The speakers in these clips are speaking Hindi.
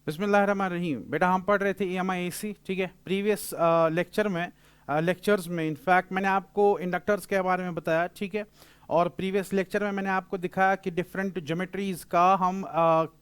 बिस्मिल्लाहिर्रहमानिर्रहीम। बेटा हम पढ़ रहे थे EMI AC, ठीक है। प्रीवियस लेक्चर्स में इनफैक्ट मैंने आपको इंडक्टर्स के बारे में बताया, ठीक है। और प्रीवियस लेक्चर में मैंने आपको दिखाया कि डिफरेंट ज्योमेट्रीज का हम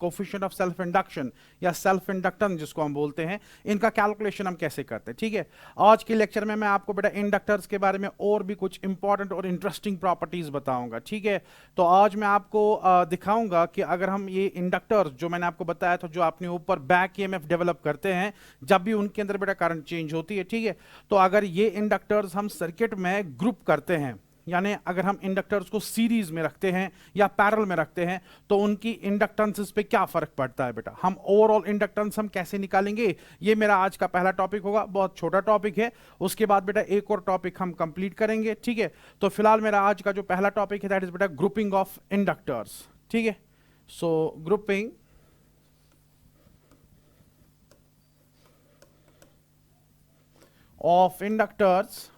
कोफिशिएंट ऑफ सेल्फ इंडक्शन या सेल्फ इंडक्टेंस जिसको हम बोलते हैं, इनका कैलकुलेशन हम कैसे करते हैं, ठीक है। आज के लेक्चर में मैं आपको बेटा इंडक्टर्स के बारे में और भी कुछ इंपॉर्टेंट और इंटरेस्टिंग प्रॉपर्टीज बताऊंगा, ठीक है। तो आज मैं आपको दिखाऊंगा कि अगर हम ये इंडक्टर्स जो मैंने आपको बताया था, जो अपने ऊपर बैक EMF डेवलप करते हैं जब भी उनके अंदर बेटा करंट चेंज होती है, ठीक है। तो अगर ये इंडक्टर्स हम सर्किट में ग्रुप करते हैं, यानी अगर हम इंडक्टर्स को सीरीज में रखते हैं या पैरेलल में रखते हैं, तो उनकी इंडक्टेंसेस पे क्या फर्क पड़ता है बेटा। हम ओवरऑल इंडक्टेंस हम कैसे निकालेंगे, ये मेरा आज का पहला टॉपिक होगा। बहुत छोटा टॉपिक है, उसके बाद बेटा एक और टॉपिक हम कंप्लीट करेंगे, ठीक है। तो फिलहाल मेरा आज का जो पहला टॉपिक है दैट इज बेटा ग्रुपिंग ऑफ इंडक्टर्स, ठीक है। सो ग्रुपिंग ऑफ इंडक्टर्स।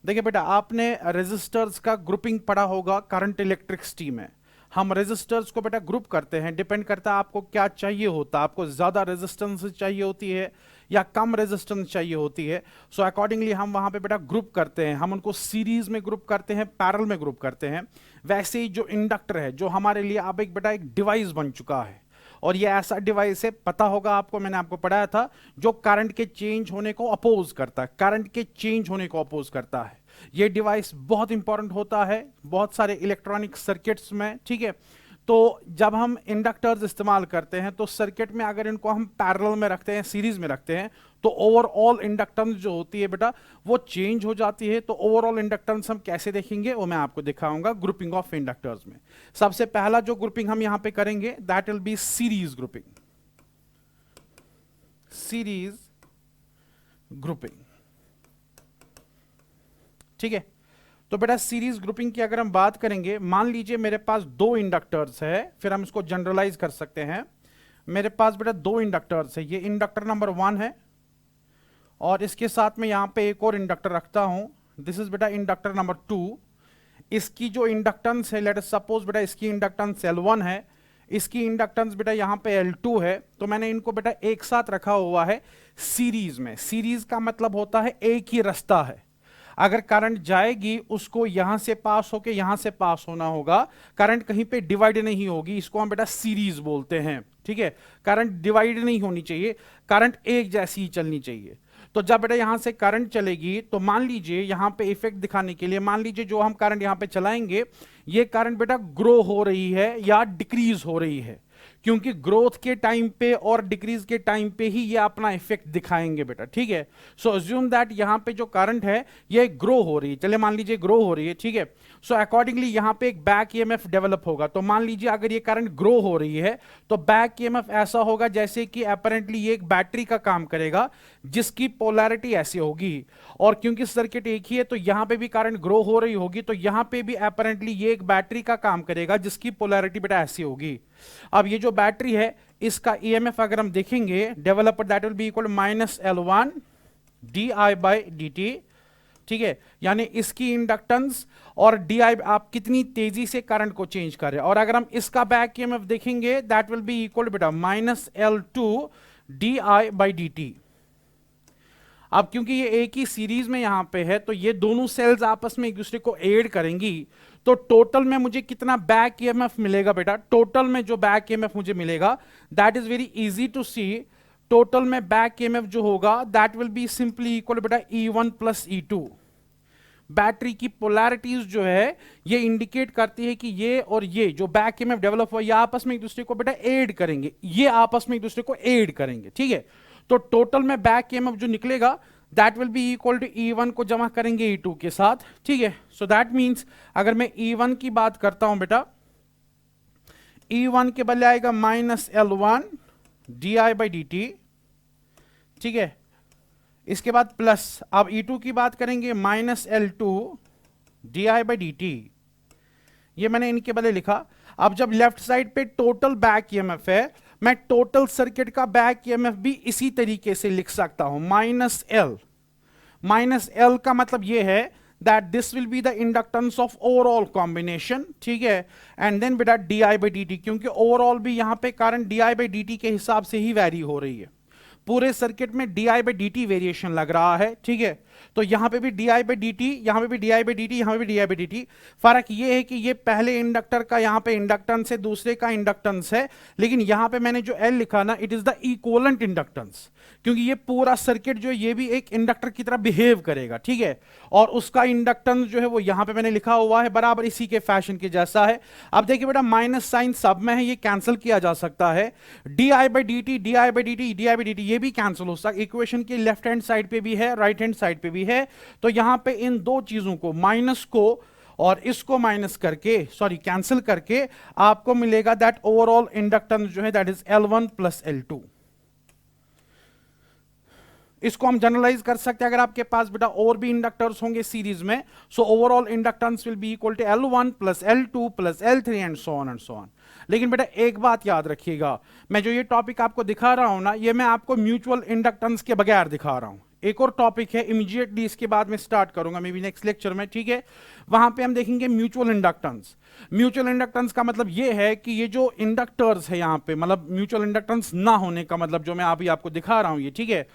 देखिए बेटा, आपने रेजिस्टर्स का ग्रुपिंग पढ़ा होगा करंट इलेक्ट्रिसिटी में। हम रेजिस्टर्स को बेटा ग्रुप करते हैं, डिपेंड करता है आपको क्या चाहिए होता है। आपको ज्यादा रेजिस्टेंस चाहिए होती है या कम रेजिस्टेंस चाहिए होती है, सो अकॉर्डिंगली हम वहां पे बेटा ग्रुप करते हैं। हम उनको सीरीज में ग्रुप करते हैं, पैरेलल में ग्रुप करते हैं। वैसे ही जो इंडक्टर है, जो हमारे लिए अब एक बेटा एक डिवाइस बन चुका है, और ये ऐसा डिवाइस है, पता होगा आपको, मैंने आपको पढ़ाया था, जो करंट के चेंज होने को अपोज करता है, करंट के चेंज होने को अपोज करता है। ये डिवाइस बहुत इंपॉर्टेंट होता है बहुत सारे इलेक्ट्रॉनिक सर्किट्स में, ठीक है। तो जब हम इंडक्टर्स इस्तेमाल करते हैं तो सर्किट में अगर इनको हम पैरेलल में रखते हैं, सीरीज में रखते हैं, तो ओवरऑल इंडक्टेंस जो होती है बेटा वो चेंज हो जाती है। तो ओवरऑल इंडक्टेंस हम कैसे देखेंगे वो मैं आपको दिखाऊंगा ग्रुपिंग ऑफ इंडक्टर्स में। सबसे पहला जो ग्रुपिंग हम यहां पे करेंगे that will B series grouping, series grouping, ठीक है। तो बेटा सीरीज ग्रुपिंग की अगर हम बात करेंगे, मान लीजिए मेरे पास दो इंडक्टर्स है, फिर हम इसको जनरलाइज कर सकते हैं। मेरे पास बेटा दो इंडक्टर्स है, ये इंडक्टर नंबर 1 है और इसके साथ में यहां पे एक और इंडक्टर रखता हूं, दिस इज बेटा इंडक्टर नंबर 2। इसकी जो इंडक्टेंस है, लेट अस सपोज बेटा इसकी इंडक्टेंस L1 है, इसकी इंडक्टेंस बेटा यहां पे L2 है। तो मैंने इनको बेटा एक साथ रखा हुआ है सीरीज में। सीरीज का मतलब होता है एक ही रास्ता है, अगर करंट जाएगी उसको यहां से पास होके यहां से पास होना होगा, करंट कहीं पे डिवाइड नहीं होगी, इसको हम बेटा सीरीज बोलते हैं, ठीक है। करंट डिवाइड नहीं होनी चाहिए, करंट एक जैसी ही चलनी चाहिए। तो जब बेटा यहां से करंट चलेगी तो मान लीजिए यहां पे इफेक्ट दिखाने के लिए, मान लीजिए जो हम करंट यहां पे चलाएंगे, ये करंट बेटा ग्रो हो रही है या डिक्रीज हो रही है, क्योंकि ग्रोथ के टाइम पे और डिक्रीज के टाइम पे ही ये अपना इफेक्ट दिखाएंगे बेटा, ठीक है। सो अज्यूम दैट यहां पे जो करंट है ये ग्रो हो रही है, चले मान लीजिए ग्रो हो रही है, ठीक है। सो अकॉर्डिंगली यहां पे एक बैक EMF डेवलप होगा। तो मान लीजिए अगर ये करंट ग्रो हो रही है तो बैक EMF ऐसा होगा जैसे कि अपेरेंटली ये एक बैटरी का काम करेगा जिसकी पोलैरिटी ऐसी होगी, और क्योंकि सर्किट एक ही है तो यहां पे भी करंट ग्रो हो रही होगी, तो यहां पे भी अपेरेंटली ये एक बैटरी का काम करेगा जिसकी पोलैरिटी बेटा ऐसी होगी। अब ये जो बैटरी है इसका EMF अगर हम देखेंगे developer that will be equal -L1 di/dt, ठीक है। यानी इसकी इंडक्टेंस और di आप कितनी तेजी से करंट को चेंज कर रहे हैं। और अगर हम इसका बैक EMF देखेंगे दैट विल बी इक्वल बेटा -L2 di/dt। अब क्योंकि ये एक ही सीरीज में यहां पे है तो ये दोनों सेल्स आपस में एक दूसरे को ऐड करेंगी, तो टोटल में मुझे कितना बैक EMF मिलेगा बेटा। टोटल में जो बैक EMF मुझे मिलेगा that is very easy to see. Total में बैक EMF जो होगा that will be simply equal बेटा E1 प्लस E2। बैटरी की पोलैरिटीज जो है ये इंडिकेट करती है कि ये और ये जो बैक EMF डेवलप हुआ ये आपस में एक दूसरे को बेटा ऐड करेंगे, ये आपस में एक दूसरे को ऐड करेंगे, ठीक है। तो टोटल में बैक EMF जो निकलेगा that will be equal to E1 को जमा करेंगे E2 के साथ, ठीक है। सो दैट मींस अगर मैं E1 की बात करता हूं बेटा, E1 के बदले आएगा -L1 di/dt, ठीक है। इसके बाद प्लस, अब E2 की बात करेंगे -L2 di/dt, ये मैंने इनके बदले लिखा। अब जब लेफ्ट साइड पे टोटल बैक EMF है, मैं टोटल सर्किट का बैक EMF भी इसी तरीके से लिख सकता हूं -L। -L का मतलब यह है that this will be the inductance of overall combination, ठीक है, and then बेटा di by dt, क्योंकि overall भी यहां पे करंट di by dt के हिसाब से ही वैरी हो रही है, पूरे सर्किट में di by dt वेरिएशन लग रहा है, ठीक है। तो यहां पे भी di by dt, यहां पे भी di by dt, यहां पे भी di by dt। फर्क ये है कि ये पहले इंडक्टर का यहां पे इंडक्टेंस है, दूसरे का इंडक्टेंस है, लेकिन यहां पे मैंने जो L लिखा ना, it is the equivalent inductance, क्योंकि ये पूरा सर्किट जो ये भी एक इंडक्टर की तरह बिहेव करेगा, ठीक है। और उसका इंडक्टेंस जो है वो यहां पे मैंने लिखा हुआ है बराबर इसी के फैशन के जैसा है। अब देखिए बेटा माइनस साइन सब में है, ये कैंसिल किया जा सकता है, di by dt, di by dt, di by dt, ये भी कैंसिल हो सकता है। इक्वेशन की लेफ्ट हैंड साइड पे भी है, राइट हैंड साइड पे भी है, तो यहां पे इन दो चीजों को, माइनस को और इसको माइनस करके, सॉरी कैंसिल करके, आपको मिलेगा दैट ओवरऑल इंडक्टेंस जो है that is L1 plus L2। इसको हम जनरलाइज कर सकते हैं, अगर आपके पास बेटा और भी इंडक्टर्स होंगे सीरीज में, so overall inductance will be equal to L1 plus L2 plus L3 and so on and so on. लेकिन बेटा एक बात याद रखिएगा, मैं जो ये टॉपिक आपको दिखा रहा हूं ना, ये मैं आपको म्यूचुअल इंडक्टेंस के बगैर दिखा रहा हूं। एक और टॉपिक है इमीडिएटली इसके बाद में स्टार्ट करूंगा, मे बी नेक्स्ट लेक्चर में, ठीक है। वहां पे हम देखेंगे म्यूचुअल इंडक्टेंस। म्यूचुअल इंडक्टेंस का मतलब ये है कि ये जो इंडक्टर्स है यहां पे, मतलब म्यूचुअल इंडक्टेंस ना होने का मतलब जो मैं अभी आपको दिखा रहा हूं ये, ठीक है।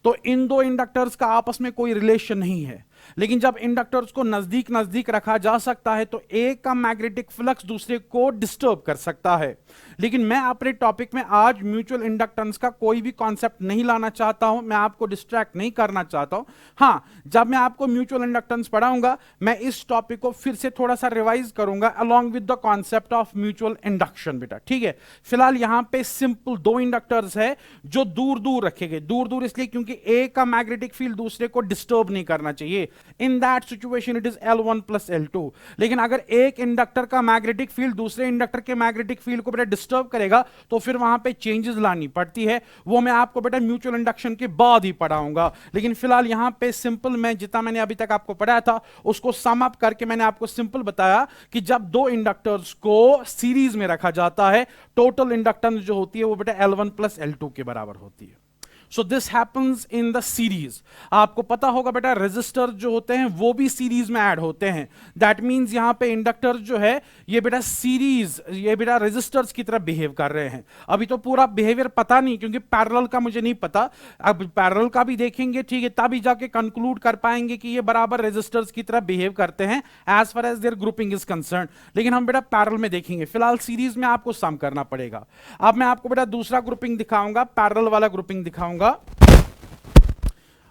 तो इन दो इंडक्टर्स का आपस में कोई रिलेशन नहीं है, लेकिन जब इंडक्टर्स को नजदीक नजदीक रखा जा सकता है तो एक का मैग्नेटिक फ्लक्स दूसरे को डिस्टर्ब कर सकता है। लेकिन मैं अपने टॉपिक में आज म्यूचुअल इंडक्टेंस का कोई भी कॉन्सेप्ट नहीं लाना चाहता हूं, मैं आपको डिस्ट्रैक्ट नहीं करना चाहता हूं। हां, जब मैं आपको म्यूचुअल इंडक्टेंस पढ़ाऊंगा, मैं इस टॉपिक को फिर से थोड़ा सा रिवाइज करूंगा along with the concept of mutual induction बेटा, ठीक है। फिलहाल यहां पे सिंपल दो इंडक्टर्स है जो दूर दूर रखे गए, दूर दूर इसलिए क्योंकि एक का मैग्नेटिक फील्ड दूसरे को डिस्टर्ब नहीं करना चाहिए। In that situation it is L1 plus L2। लेकिन अगर एक इंडक्टर का मैग्नेटिक फील्ड दूसरे इंडक्टर के मैग्नेटिक फील्ड को बेटा डिस्टर्ब करेगा तो फिर वहां पे चेंजेस लानी पड़ती है, वो मैं आपको बेटा म्यूचुअल इंडक्शन के बाद ही पढ़ाऊंगा। लेकिन फिलहाल यहां पे सिंपल मैं जितना मैंने अभी तक आपको पढ़ाया था उसको सम अप करके मैंने आपको सिंपल बताया कि जब दो इंडक्टर्स को सीरीज में रखा जाता है, टोटल इंडक्टेंस जो होती है वो बेटा L1 प्लस L2 के बराबर होती है। So this happens in the series. आपको पता होगा बेटा रेजिस्टर जो होते हैं वो भी सीरीज में ऐड होते हैं। दैट मींस यहां पे इंडक्टर जो है ये बेटा सीरीज, ये बेटा रेजिस्टर्स की तरह बिहेव कर रहे हैं। अभी तो पूरा बिहेवियर पता नहीं क्योंकि पैरेलल का मुझे नहीं पता, अब पैरेलल का भी देखेंगे, ठीक है, तभी जाके कंक्लूड कर पाएंगे कि ये बराबर रेजिस्टर्स की तरह बिहेव करते हैं as far as their grouping is concern. लेकिन हम बेटा पैरेलल में देखेंगे, फिलहाल सीरीज में आपको सम करना पड़ेगा। अब मैं आपको बेटा दूसरा ग्रुपिंग दिखाऊंगा, पैरेलल वाला ग्रुपिंग दिखाऊंगा।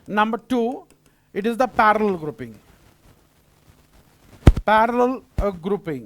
Number 2, it is the parallel grouping. Parallel grouping.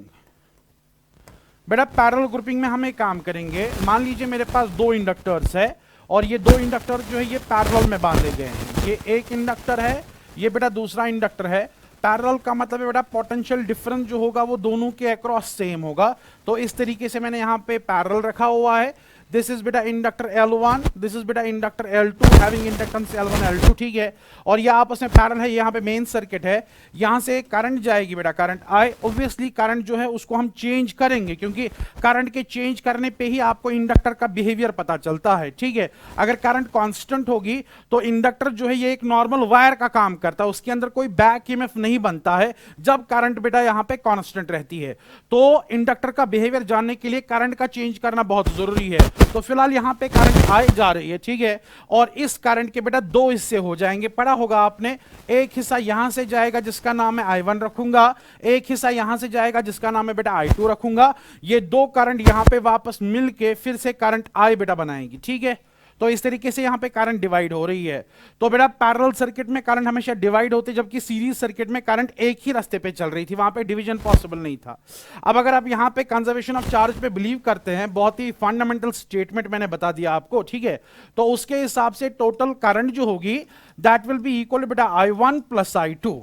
बेटा पैरेलल ग्रुपिंग में हम एक काम करेंगे, मान लीजिए मेरे पास दो इंडक्टर्स है और ये दो इंडक्टर जो है ये पैरेलल में बांधे गए हैं। ये एक इंडक्टर है, ये बेटा दूसरा इंडक्टर है। पैरेलल का मतलब है बेटा पोटेंशियल डिफरेंस जो होगा वो दोनों के अक्रॉस सेम होगा। तो इस तरीके से मैंने यहां पे पैरेलल रखा हुआ है। दिस इज बेटा इंडक्टर L1, दिस इज बेटा inductor L2 having inductance L1 L2, ठीक है। और ये आपस में पैरेलल है, यहाँ पे मेन सर्किट है, यहाँ से करंट जाएगी बेटा, करंट आई। ऑब्वियसली करंट जो है उसको हम चेंज करेंगे क्योंकि करंट के चेंज करने पे ही आपको इंडक्टर का बिहेवियर पता चलता है, ठीक है। अगर करंट कांस्टेंट होगी तो इंडक्टर जो है ये एक नॉर्मल वायर का काम करता है, उसके अंदर कोई बैक ईएमएफ नहीं बनता है जब करंट बेटा यहाँ पे कांस्टेंट रहती है। तो इंडक्टर का बिहेवियर जानने के लिए करंट का चेंज करना बहुत जरूरी है। तो फिलहाल यहां पे करंट आई जा रही है, ठीक है। और इस करंट के बेटा दो हिस्से हो जाएंगे, पढ़ा होगा आपने। एक हिस्सा यहां से जाएगा जिसका नाम है I1 रखूंगा, एक हिस्सा यहां से जाएगा जिसका नाम है बेटा I2 रखूंगा। ये दो करंट यहां पे वापस मिलके फिर से करंट I बेटा बनाएंगी, ठीक है। तो इस तरीके से यहां पे करंट डिवाइड हो रही है। तो बेटा पैरेलल सर्किट में करंट हमेशा डिवाइड होते, जबकि सीरीज सर्किट में करंट एक ही रास्ते पे चल रही थी, वहां पे डिवीजन पॉसिबल नहीं था। अब अगर आप यहां पे कंजर्वेशन ऑफ चार्ज पे बिलीव करते हैं, बहुत ही फंडामेंटल स्टेटमेंट मैंने बता दिया आपको, ठीक है। तो उसके हिसाब से टोटल करंट जो होगी दैट विल बी इक्वल बेटा I1 plus I2।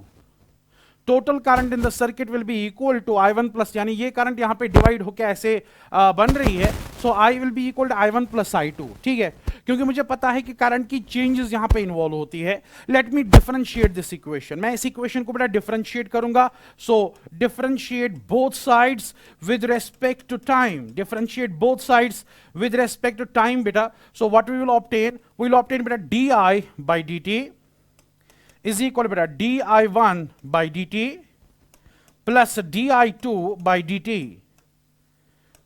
Total current in the circuit will be equal to I1 plus, यानी ये करंट यहां पे डिवाइड होकर ऐसे बन रही है। So I will be equal to I1 plus I2, ठीक है। क्योंकि मुझे पता है कि करंट की चेंजेस यहां पे इन्वॉल्व होती है। Let me differentiate this equation. मैं इस इक्वेशन को बेटा डिफरेंशिएट करूंगा। So differentiate both sides with respect to time, differentiate both sides with respect to time बेटा। So what we will obtain, we will obtain बेटा di by dt is equal बेटा di1 by D t plus di2 by D t.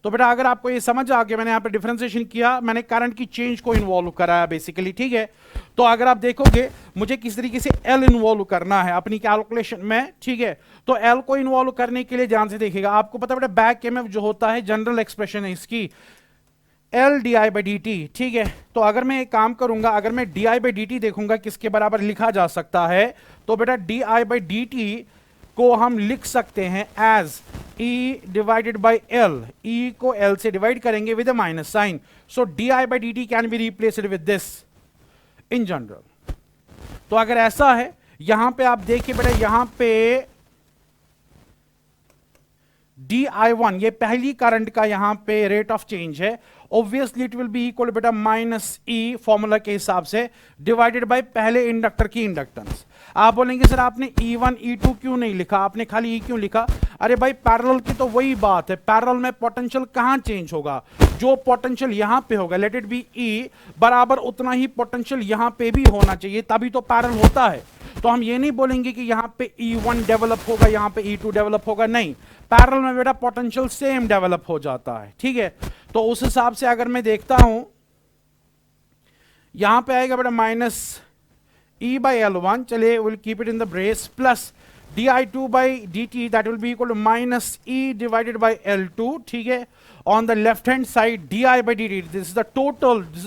तो बेटा अगर आपको ये समझ आ गया, मैंने यहां पे डिफरेंशिएशन किया, मैंने करंट की चेंज को इन्वॉल्व कराया बेसिकली, ठीक है। तो अगर आप देखोगे मुझे किस तरीके से L इन्वॉल्व करना है अपनी कैलकुलेशन में, ठीक है। तो L को इन्वॉल्व करने के लिए ध्यान से देखिएगा, आपको पता है बेटा बैक EMF जो होता है जनरल एक्सप्रेशन है इसकी L di by D T, ठीक है। तो अगर मैं एक काम करूंगा, अगर मैं di बाई डी टी देखूंगा किसके बराबर लिखा जा सकता है, तो बेटा di बाई डी टी को हम लिख सकते हैं as E divided by L। E को L से डिवाइड करेंगे with a minus sign, so di by D t can be replaced with this in general. तो अगर ऐसा है, यहां पे आप देखिए बेटा, यहां पे di1 ये पहली करंट का यहां पे रेट ऑफ चेंज है, obviously it will be equal बेटा माइनस ई फॉर्मूला के हिसाब से डिवाइडेड बाय पहले इंडक्टर की इंडक्टेंस। आप बोलेंगे सर आपने E1 E2 क्यों नहीं लिखा, आपने खाली E क्यों लिखा? अरे भाई पैरेलल की तो वही बात है, पैरेलल में पोटेंशियल कहां चेंज होगा, जो पोटेंशियल यहां पे होगा लेट इट बी E बराबर उतना ही पोटेंशियल यहां पे भी होना चाहिए, तभी तो पैरेलल होता है। तो हम ये नहीं बोलेंगे कि यहां पे E1 डेवलप होगा यहां पे E2 डेवलप होगा, नहीं, पैरेलल में बेटा पोटेंशियल सेम डेवलप हो जाता है, ठीक है। तो उस हिसाब से अगर मैं देखता हूं, यहां पे आएगा बेटा माइनस E by L1, चलिए will keep it in the brace, plus di2 by dt that will be equal to minus E divided by L2, ठीक है। On the left hand side di by dt, this is the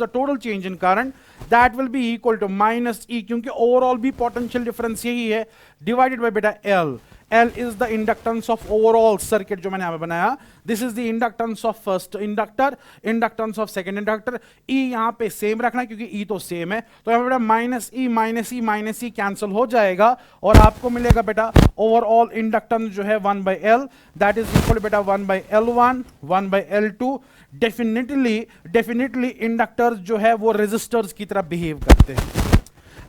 total change in current, that will be equal to minus E, क्योंकि overall भी potential difference यही है, divided by बेटा L। L is the inductance of overall circuit जो मैंने यहाँ पे बनाया, this is the inductance of first inductor, inductance of second inductor। E यहाँ पे सेम रखना क्योंकि E तो सेम है, तो यहाँ पे बेटा minus E minus E minus ई कैंसिल हो जाएगा और आपको मिलेगा बेटा ओवरऑल इंडक्टेंस जो है 1 by L, that is equal बेटा 1 by L1 1 by L2। Definitely inductors जो है वो रेजिस्टर्स की तरह बिहेव करते हैं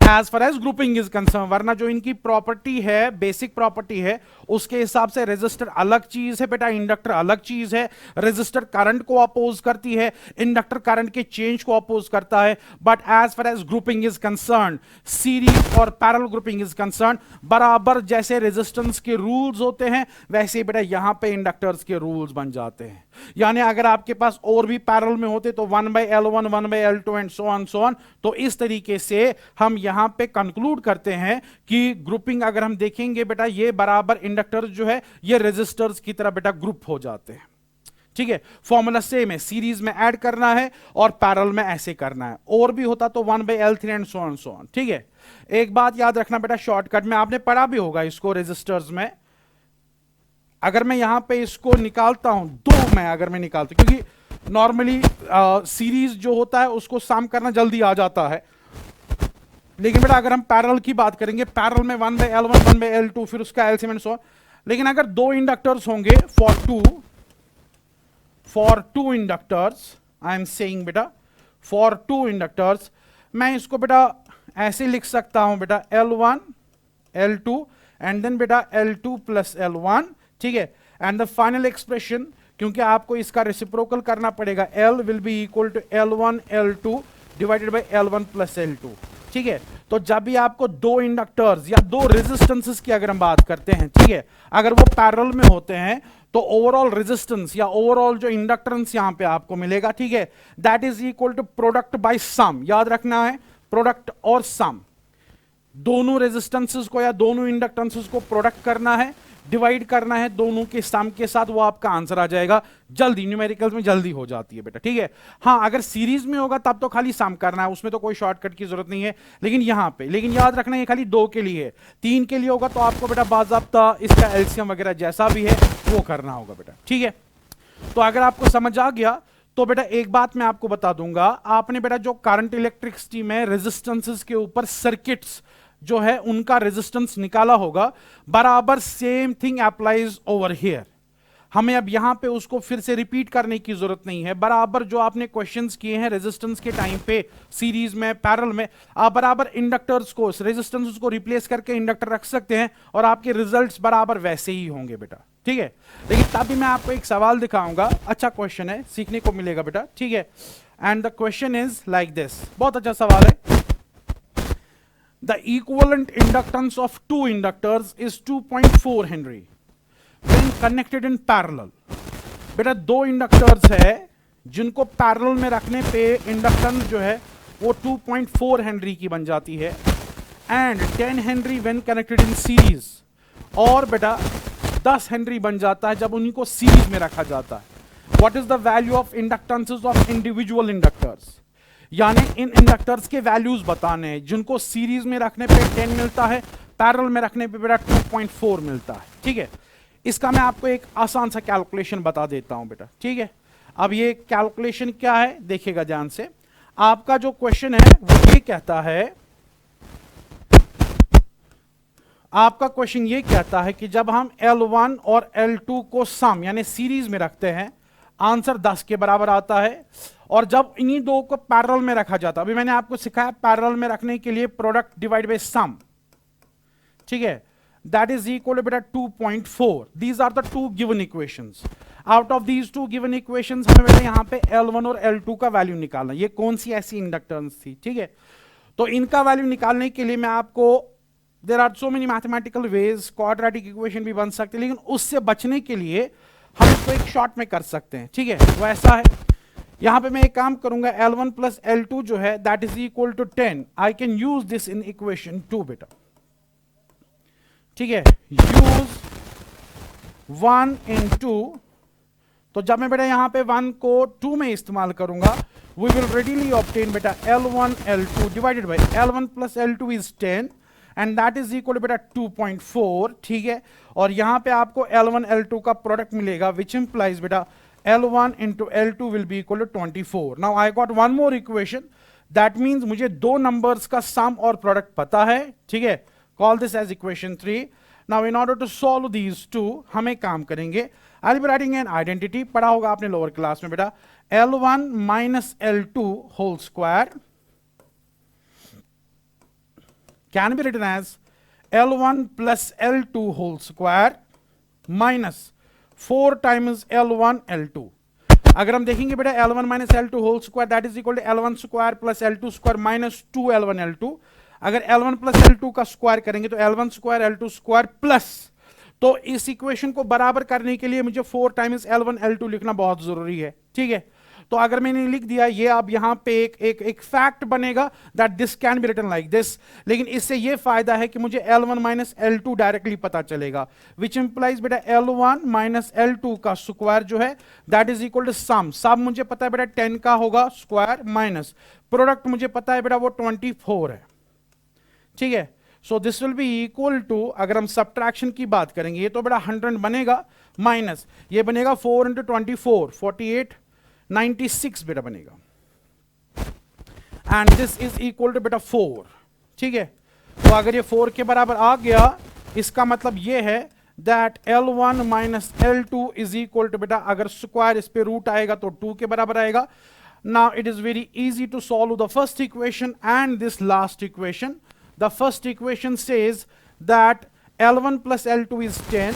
as far as grouping is concern, वरना जो इनकी प्रॉपर्टी है, बेसिक प्रॉपर्टी है, उसके हिसाब से रेजिस्टर अलग चीज है बेटा, इंडक्टर अलग चीज है। रेजिस्टर करंट को अपोज करती है, इंडक्टर करंट के चेंज को अपोज करता है। But as far as grouping is concern, series और पैरेलल ग्रुपिंग इज कंसर्न, बराबर जैसे रेजिस्टेंस के रूल्स होते हैं वैसे बेटा यहां पे इंडक्टर्स के रूल्स बन जाते हैं। यानी अगर आपके पास और भी पैरेलल में होते तो 1 by L1 1 by L2 and so on. तो इस तरीके से हम यहां पे कंक्लूड करते हैं कि ग्रुपिंग अगर हम देखेंगे बेटा, ये बराबर इंडक्टर्स जो है ये रेजिस्टर्स की तरह बेटा ग्रुप हो जाते हैं, ठीक है। फॉर्मूला सेम है, सीरीज में ऐड करना है और पैरेलल में ऐसे करना है, और भी होता तो 1 by L3 and so on, ठीक है। एक बात याद रखना बेटा, शॉर्टकट में आपने पढ़ा भी होगा इसको रेजिस्टर्स में, अगर मैं यहां पे इसको निकालता हूं, दो में अगर मैं निकालता हूं, क्योंकि नॉर्मली सीरीज जो होता है उसको सम करना जल्दी आ जाता है, लेकिन बेटा अगर हम पैरेलल की बात करेंगे, पैरेलल में 1 by L1 1 by L2 फिर उसका एलसीएम एंड सो ऑन। लेकिन अगर दो इंडक्टर्स होंगे for two inductors, I am saying बेटा फॉर टू इंडक्टर्स, मैं इसको बेटा ऐसे लिख सकता हूं बेटा L1 L2 एंड देन बेटा L2 प्लस L1, ठीक है। एंड द फाइनल एक्सप्रेशन, क्योंकि आपको इसका रेसिप्रोकल करना पड़ेगा, L will be equal to L1 L2 divided by L1 plus L2, ठीक है। तो जब भी आपको दो इंडक्टर्स या दो रेजिस्टेंसेस की अगर हम बात करते हैं, ठीक है, अगर वो पैरेलल में होते हैं तो ओवरऑल रेजिस्टेंस या ओवरऑल जो इंडक्टेंस यहां पे आपको मिलेगा, ठीक है, that is equal to product by sum. याद रखना है प्रोडक्ट और सम, दोनों रेजिस्टेंसेस को या दोनों इंडक्टेंसेस को प्रोडक्ट करना है, डिवाइड करना है दोनों के सम के साथ, वो आपका आंसर आ जाएगा। जल्दी न्यूमेरिकल्स में जल्दी हो जाती है बेटा, ठीक है। हाँ अगर सीरीज में होगा तब तो खाली सम करना है, उसमें तो कोई शॉर्टकट की जरूरत नहीं है, लेकिन यहां पे, लेकिन याद रखना ये खाली दो के लिए है, तीन के लिए होगा तो आपको बेटा बाज़ाब्ता इसका एलसीएम वगैरह जैसा भी है वो करना होगा बेटा, ठीक है। तो अगर आपको समझ आ गया तो बेटा एक बात मैं आपको बता दूंगा, आपने बेटा जो करंट इलेक्ट्रिसिटी में रेजिस्टेंसेस के ऊपर सर्किट्स जो है उनका रेजिस्टेंस निकाला होगा, बराबर same thing applies over here. हमें अब यहां पे उसको फिर से रिपीट करने की जरूरत नहीं है, बराबर जो आपने क्वेश्चंस किए हैं रेजिस्टेंस के टाइम पे सीरीज में पैरेलल में, आप बराबर इंडक्टर्स को रेजिस्टेंस को रिप्लेस करके इंडक्टर रख सकते हैं और आपके रिजल्ट्स बराबर वैसे ही होंगे बेटा, ठीक है। लेकिन तभी मैं आपको एक सवाल दिखाऊंगा, अच्छा क्वेश्चन है, सीखने को मिलेगा बेटा, ठीक है। And the question is like this, बहुत अच्छा सवाल है। The equivalent inductance of two inductors is 2.4 henry when connected in parallel. बेटा दो इंडक्टर्स है जिनको पैरेलल में रखने पे इंडक्टेंस जो है वो 2.4 हेनरी की बन जाती है, and 10 Henry when connected in series, और बेटा 10 हेनरी बन जाता है जब उन्हीं को सीरीज में रखा जाता है। What is the value of inductances of individual inductors, यानी इन इंडक्टर्स के वैल्यूज बताने हैं जिनको सीरीज में रखने पे 10 मिलता है, पैरेलल में रखने पे बेटा 2.4 मिलता है। ठीक है, इसका मैं आपको एक आसान सा कैलकुलेशन बता देता हूं बेटा। ठीक है, अब ये कैलकुलेशन क्या है देखिएगा ध्यान से। आपका जो क्वेश्चन है वो ये कहता है, आपका क्वेश्चन ये कहता है कि जब हम L1 और L2 को सम यानी सीरीज में रखते हैं, आंसर 10 के बराबर आता है, और जब इन्हीं दो को पैरेलल में रखा जाता है, अभी मैंने आपको सिखाया पैरेलल में रखने के लिए प्रोडक्ट डिवाइड बाय सम, ठीक है, दैट इज इक्वल टू बेटा 2.4। These are the two given equations. Out of these two given equations हमें बेटा यहां पे L1 और L2 का वैल्यू निकालना। ये कौन सी ऐसी इंडक्टेंस थी, ठीक है, तो इनका वैल्यू निकालने के लिए मैं आपको, there are so many mathematical ways, quadratic equation भी बन सकते हैं, लेकिन उससे बचने के लिए हम इसको एक शॉर्ट में कर सकते हैं। ठीक है, वो ऐसा है, यहां पे मैं एक काम करूंगा, L1 प्लस L2 जो है that is equal to 10। I can use this in equation 2 बेटा। ठीक है, यूज 1 इन 2, तो जब मैं बेटा यहां पे 1 को 2 में इस्तेमाल करूंगा, वी विल रेडीली ऑब्टेन बेटा L1 L2 divided by L1 plus L2 is 10 and that is equal to बेटा 2.4। ठीक है, और यहां पे आपको L1 L2 का प्रोडक्ट मिलेगा विच इंप्लाइज बेटा L1 into L2 will be equal to 24. Now I got one more equation. That means मुझे दो numbers का sum और product पता है। ठीक है, call this as equation 3. Now in order to solve these two, हम एक काम करेंगे, I'll be writing an identity, पढ़ा होगा आपने lower class में बेटा, L1 minus L2 whole square can be written as L1 plus L2 whole square minus 4 times L1 L2। अगर हम देखेंगे बेटा L1 minus L2 whole square that is equal to L1 square plus L2 square minus 2 L1 L2। अगर L1 plus L2 का स्क्वायर करेंगे तो L1 square L2 square plus, तो इस इक्वेशन को बराबर करने के लिए मुझे 4 टाइम्स L1 L2 लिखना बहुत जरूरी है। ठीक है, तो अगर मैंने लिख दिया, ये अब यहां पे एक फैक्ट बनेगा that this can be written like this, लेकिन इससे ये फायदा है कि मुझे L1 माइनस L2 डायरेक्टली पता चलेगा, विच इंप्लाइज बेटा L1 माइनस L2 का स्क्वायर जो है that is equal to some. सम मुझे पता है बेटा 10 का होगा स्क्वायर, माइनस प्रोडक्ट मुझे पता है बेटा वो 24 है। ठीक है, so this will be equal to, अगर हम सब्ट्रैक्शन की बात करेंगे, ये तो बेटा 100 बनेगा, माइनस ये बनेगा 4 into 24 48 96 बेटा बनेगा, and this is equal to बेटा 4। ठीक है, तो अगर ये 4 के बराबर आ गया, इसका मतलब ये है दैट L1 minus L2 is equal to बेटा, अगर स्क्वायर इस पे रूट आएगा तो 2 के बराबर आएगा। Now it is very easy to solve the first equation and this last equation. The first equation says that L1 plus L2 is 10,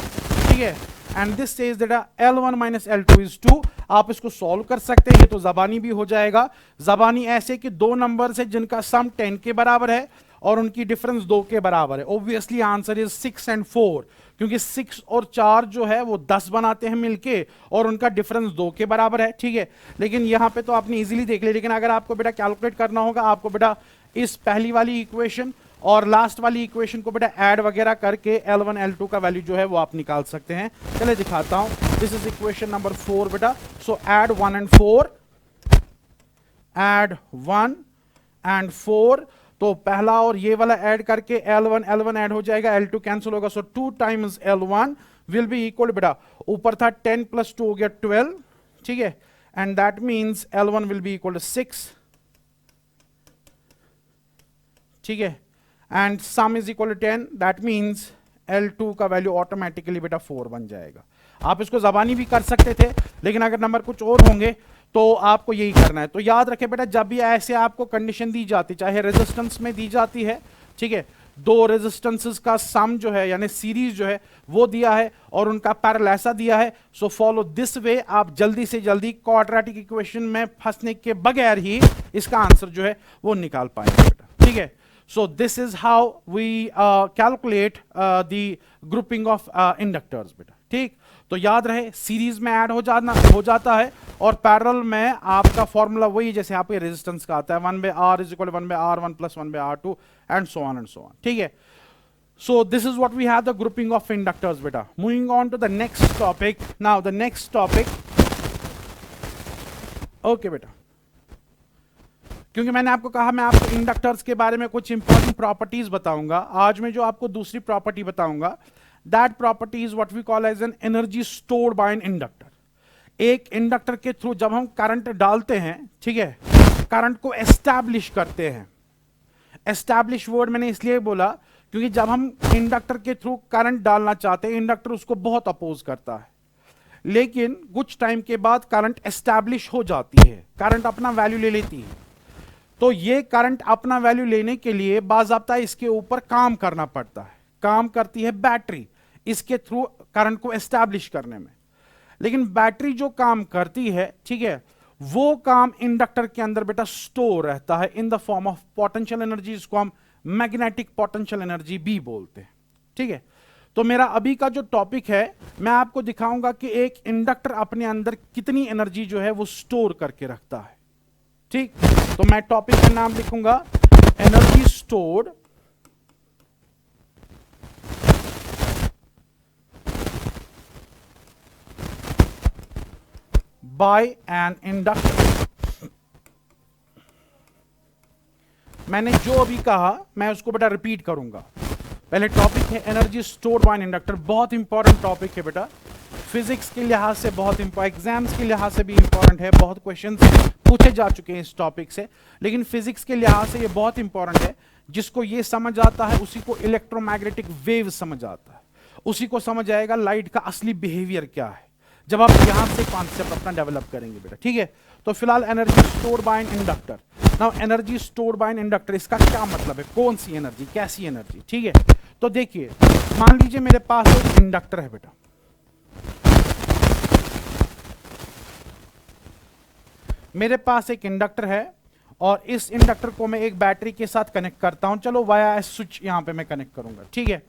ठीक है, and this says that L1 minus L2 is 2। आप इसको सॉल्व कर सकते हैं, ये तो जबानी भी हो जाएगा। जबानी ऐसे कि दो नंबर्स है जिनका सम 10 के बराबर है और उनकी डिफरेंस 2 के बराबर है। ऑब्वियसली आंसर इज 6 and 4, क्योंकि 6 और 4 जो है वो 10 बनाते हैं मिलके और उनका डिफरेंस 2 के बराबर है। ठीक है, लेकिन यहां पे तो आपने इजीली देख लिया, लेकिन अगर आपको बेटा कैलकुलेट करना होगा, आपको बेटा इस पहली वाली इक्वेशन और लास्ट वाली इक्वेशन को बेटा ऐड वगैरह करके L1 L2 का वैल्यू जो है वो आप निकाल सकते हैं। चलिए दिखाता हूं, दिस इज इक्वेशन नंबर 4 बेटा। सो ऐड 1 and 4, ऐड 1 and 4, तो पहला और ये वाला ऐड करके L1 ऐड हो जाएगा, L2 कैंसिल होगा, सो 2 times L1 will be equal बेटा, ऊपर था 10 प्लस 2 हो गया 12, ठीक है, and that means L1 will be equal to 6, ठीक है, and sum is equal to 10, that means L2 का वैल्यू ऑटोमेटिकली बेटा 4 बन जाएगा। आप इसको जबानी भी कर सकते थे, लेकिन अगर नंबर कुछ और होंगे तो आपको यही करना है। तो याद रखें बेटा, जब भी ऐसे आपको कंडीशन दी जाती, चाहे रेजिस्टेंस में दी जाती है, ठीक है, दो रेजिस्टेंसेस का सम जो है यानी सीरीज जो है वो दिया है और उनका पैरेलल ऐसा दिया है, सो फॉलो दिस वे, आप जल्दी से जल्दी क्वाड्रेटिक इक्वेशन में फंसने के बगैर ही इसका आंसर जो है वो निकाल पाएंगे बेटा। ठीक है, So this is how we calculate the grouping of inductors बेटा, ठीक। तो याद रहे सीरीज में ऐड हो जाता है और पैरेलल में आपका फॉर्मूला वही जैसे आपके रेजिस्टेंस का आता है 1/R is equal 1/R1 plus 1/R2 and so on, ठीक है। So this is what we have the grouping of inductors beta. Moving on to the next topic. Now the next topic. Okay beta. क्योंकि मैंने आपको कहा मैं आपको इंडक्टर्स के बारे में कुछ इंपॉर्टेंट प्रॉपर्टीज बताऊंगा। आज मैं जो आपको दूसरी प्रॉपर्टी बताऊंगा, that property is what we call as an energy stored by an inductor. एक इंडक्टर के थ्रू जब हम करंट डालते हैं, ठीक है, करंट को एस्टैब्लिश करते हैं। एस्टैब्लिश वर्ड मैंने इसलिए बोला क्योंकि जब हम इंडक्टर के थ्रू करंट डालना चाहते हैं, इंडक्टर उसको बहुत अपोज करता है, लेकिन कुछ टाइम के बाद करंट एस्टैब्लिश हो जाती है, करंट अपना वैल्यू ले लेती है। तो ये करंट अपना वैल्यू लेने के लिए बाज़ाब्ता इसके ऊपर काम करना पड़ता है। काम करती है बैटरी इसके थ्रू करंट को एस्टैब्लिश करने में। लेकिन बैटरी जो काम करती है, ठीक है, वो काम इंडक्टर के अंदर बेटा स्टोर रहता है in the form of potential energy, इसको हम मैग्नेटिक पोटेंशियल एनर्जी भी बोलते हैं, ठीक है। तो मेरा अभी का जो टॉपिक है, मैं आपको दिखाऊंगा कि एक इंडक्टर अपने अंदर कितनी एनर्जी जो है वो स्टोर करके रखता है, ठीक। तो मैं टॉपिक का नाम लिखूंगा energy stored by an inductor. मैंने जो अभी कहा मैं उसको बेटा रिपीट करूंगा। पहले टॉपिक है energy stored by an inductor, बहुत इंपॉर्टेंट टॉपिक है बेटा, फिजिक्स के लिहाज से बहुत इंपॉर्टेंट, एग्जाम्स के लिहाज से भी इंपॉर्टेंट है, बहुत क्वेश्चंस पूछे जा चुके हैं इस टॉपिक से, लेकिन फिजिक्स के लिहाज से ये बहुत इंपॉर्टेंट है। जिसको ये समझ आता है उसी को इलेक्ट्रोमैग्नेटिक वेव समझ आता है, उसी को समझ आएगा लाइट का असली बिहेवियर क्या है, जब आप यहां से कॉन्सेप्ट अपना डेवलप करेंगे बेटा, ठीक है। तो फिलहाल energy stored by an inductor. Now energy stored by an inductor, इसका क्या मतलब है, कौन सी एनर्जी, कैसी एनर्जी, ठीक है। तो देखिए, मान लीजिए मेरे पास एक इंडक्टर है बेटा, मेरे पास एक इंडक्टर है और इस इंडक्टर को मैं एक बैटरी के साथ कनेक्ट करता हूं। चलो वाया स्विच यहां पे मैं कनेक्ट करूंगा, ठीक है।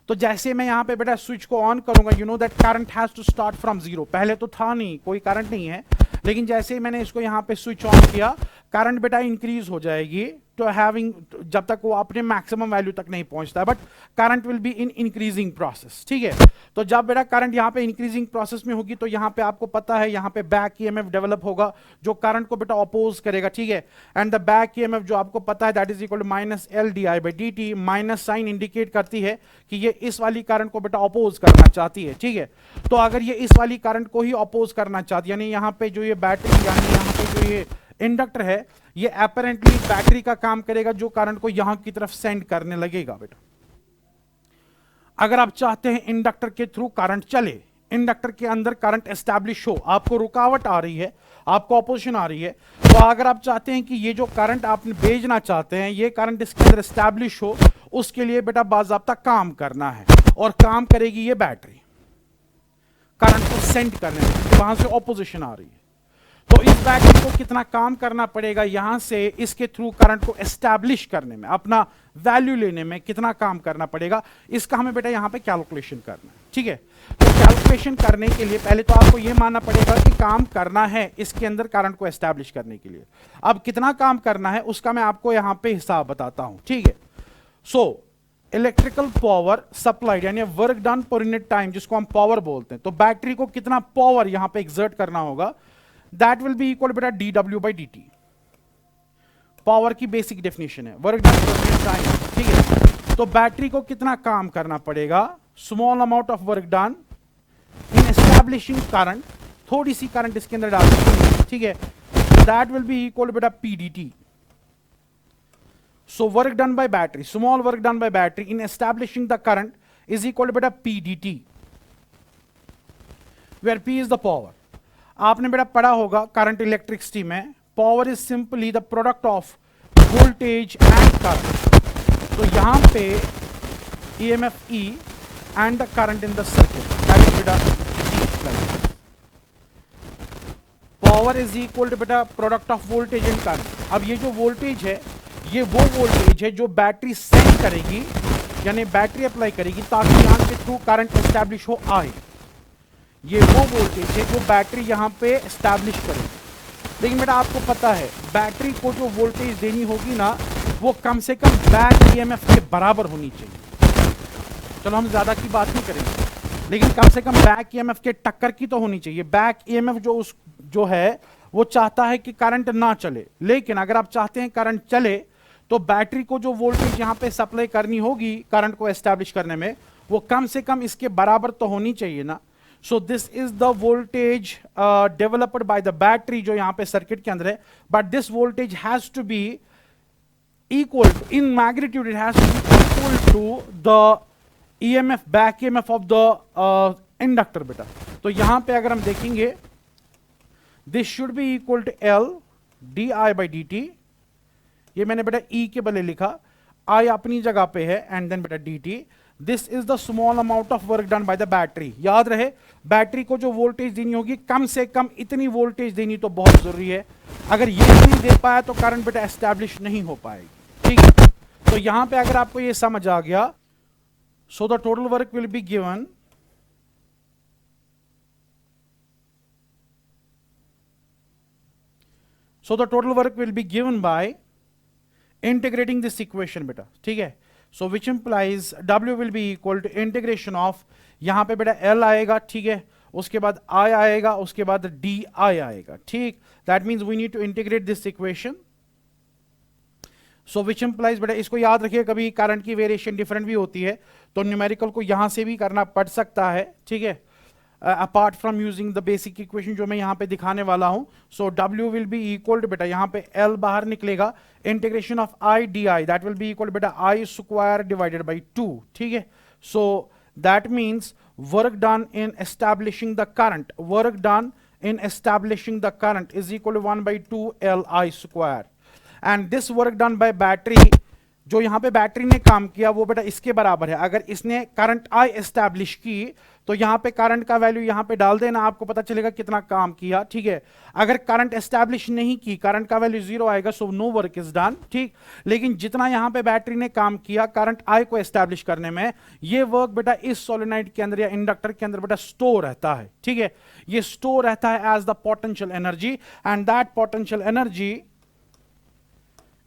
तो जैसे मैं यहां पे बेटा स्विच को ऑन करूंगा, you know that current has to start from zero. पहले तो था नहीं, कोई करंट नहीं है, लेकिन जैसे ही मैंने इसको यहां पे स्विच ऑन किया, करंट बेटा इंक्रीज हो जाएगी टू हैविंग, जब तक वो अपने मैक्सिमम वैल्यू तक नहीं पहुंचता है, but current will be in increasing process, ठीक है। तो जब बेटा करंट यहाँ पे इंक्रीजिंग प्रोसेस में होगी तो यहाँ पे आपको पता है यहाँ पे बैक ईएमएफ डेवलप होगा जो करंट को बेटा अपोज करेगा, ठीक है। एंड द बैक ईएमएफ जो आपको पता है that is equal to minus L D I by D T. Minus sign indicate करती है कि ये इस वाली करंट को बेटा अपोज करना चाहती है, ठीक है। तो अगर ये इस वाली करंट को ही अपोज करना चाहती है, यानी यहाँ पे जो ये बैटरी यानी यहाँ पे जो ये इंडक्टर है, ये अपेरेंटली बैटरी का काम करेगा जो करंट को यहां की तरफ सेंड करने लगेगा बेटा। अगर आप चाहते हैं इंडक्टर के थ्रू करंट चले, इंडक्टर के अंदर करंट एस्टैब्लिश हो, आपको रुकावट आ रही है, आपको अपोजिशन आ रही है, तो अगर आप चाहते हैं कि ये जो करंट आपने भेजना चाहते हैं ये करंट इसके अंदर एस्टैब्लिश हो, उसके लिए बेटा बाज़ाब्ता काम करना है, और काम करेगी ये बैटरी करंट को सेंड करने में, वहां से अपोजिशन आ रही है। तो इस बैटरी को कितना काम करना पड़ेगा, यहां से इसके थ्रू करंट को एस्टैब्लिश करने में, अपना वैल्यू लेने में कितना काम करना पड़ेगा, इसका हमें बेटा यहां पे कैलकुलेशन करना है, ठीक है। तो कैलकुलेशन करने के लिए पहले तो आपको यह मानना पड़ेगा कि काम करना है इसके अंदर करंट को एस्टैब्लिश करने के लिए। अब कितना काम करना है उसका मैं आपको यहां पे हिसाब बताता हूं, ठीक है। सो इलेक्ट्रिकल पावर सप्लाइड यानी work done per unit time, जिसको हम पावर बोलते हैं, तो बैटरी को कितना पावर यहां पे एक्सर्ट करना होगा, that will be equal बेटा dw by dt। पावर की बेसिक डेफिनेशन है, वर्क डन पर टाइम, ठीक है। तो बैटरी को कितना काम करना पड़ेगा, small amount of work done in establishing current, थोड़ी सी करंट इसके अंदर डाल दीजिए, ठीक है। दैट विल बी इक्वल बेटा pdt। So work done by battery, small work done by battery in establishing the current is equal बेटा pdt, where p is the power. आपने बेटा पढ़ा होगा करंट इलेक्ट्रिसिटी में, power is simply the product of voltage and current. तो यहां पे EMF E and the current in the circuit, that is बेटा पावर इज इक्वल टू बेटा product of voltage and current. अब ये जो वोल्टेज है ये वो वोल्टेज है जो बैटरी सेंड करेगी, यानी बैटरी अप्लाई करेगी ताकि यहां के थ्रू करंट एस्टैब्लिश हो आए। ये वो वोल्टेज है जो बैटरी यहां पे एस्टैब्लिश करेगी। लेकिन बेटा आपको पता है बैटरी को जो वोल्टेज देनी होगी ना, वो कम से कम बैक ईएमएफ के बराबर होनी चाहिए। चलो हम ज्यादा की बात नहीं करेंगे, लेकिन कम से कम बैक ईएमएफ के टक्कर की तो होनी चाहिए। बैक ईएमएफ जो है वो चाहता है कि करंट ना चले, लेकिन अगर आप चाहते हैं करंट चले तो बैटरी को जो वोल्टेज यहां पे सप्लाई करनी होगी करंट को एस्टैब्लिश करने में, वो कम से कम इसके बराबर तो होनी चाहिए ना। So this is the voltage developed by the battery जो यहां पे सर्किट के अंदर है, but this voltage has to be equal to, in magnitude it has to be equal to the EMF back EMF of the inductor बेटा। तो यहां पे अगर हम देखेंगे this should be equal to L di by dt। ये मैंने बेटा E के बदले लिखा, I अपनी जगह पे है and then बेटा dt। This is the small amount of work done bye the battery. याद रहे बैटरी को जो वोल्टेज देनी होगी कम से कम इतनी वोल्टेज देनी तो बहुत जरूरी है। अगर ये नहीं दे पाया तो करंट बेटा एस्टैब्लिश नहीं हो पाएगी, ठीक है। तो यहां पे अगर आपको ये समझ आ गया, so the total work will be given by integrating this equation बेटा, ठीक है। So which implies W will be equal to integration of, यहां पे बेटा L आएगा, ठीक है, उसके बाद I आएगा, उसके बाद DI आएगा, ठीक। That means we need to integrate this equation. So which implies बेटा, इसको याद रखिए, कभी करंट की वेरिएशन डिफरेंट भी होती है तो न्यूमेरिकल को यहां से भी करना पड़ सकता है, ठीक है, apart from using the basic equation जो मैं यहां पे दिखाने वाला हूं। So W will be equal to बेटा, यहां पे L बाहर निकलेगा, integration of I DI that will be equal बेटा I स्क्वायर डिवाइडेड बाई 2, ठीक है। So that means work done in establishing the current, work done in establishing the current is equal to 1/2 LI square. And this work done by battery, जो यहां पे बैटरी ने काम किया वो बेटा इसके बराबर है। अगर इसने करंट I एस्टैब्लिश की तो यहां पे करंट का वैल्यू यहां पे डाल देना, आपको पता चलेगा कितना काम किया, ठीक है। अगर करंट एस्टैब्लिश नहीं की, करंट का वैल्यू 0 आएगा, so no work is done, ठीक। लेकिन जितना यहां पे बैटरी ने काम किया करंट I को एस्टैब्लिश करने में, ये वर्क बेटा इस सोलेनोइड के अंदर या इंडक्टर के अंदर बेटा स्टोर रहता है, ठीक है। ये स्टोर रहता है as the potential energy, and that potential energy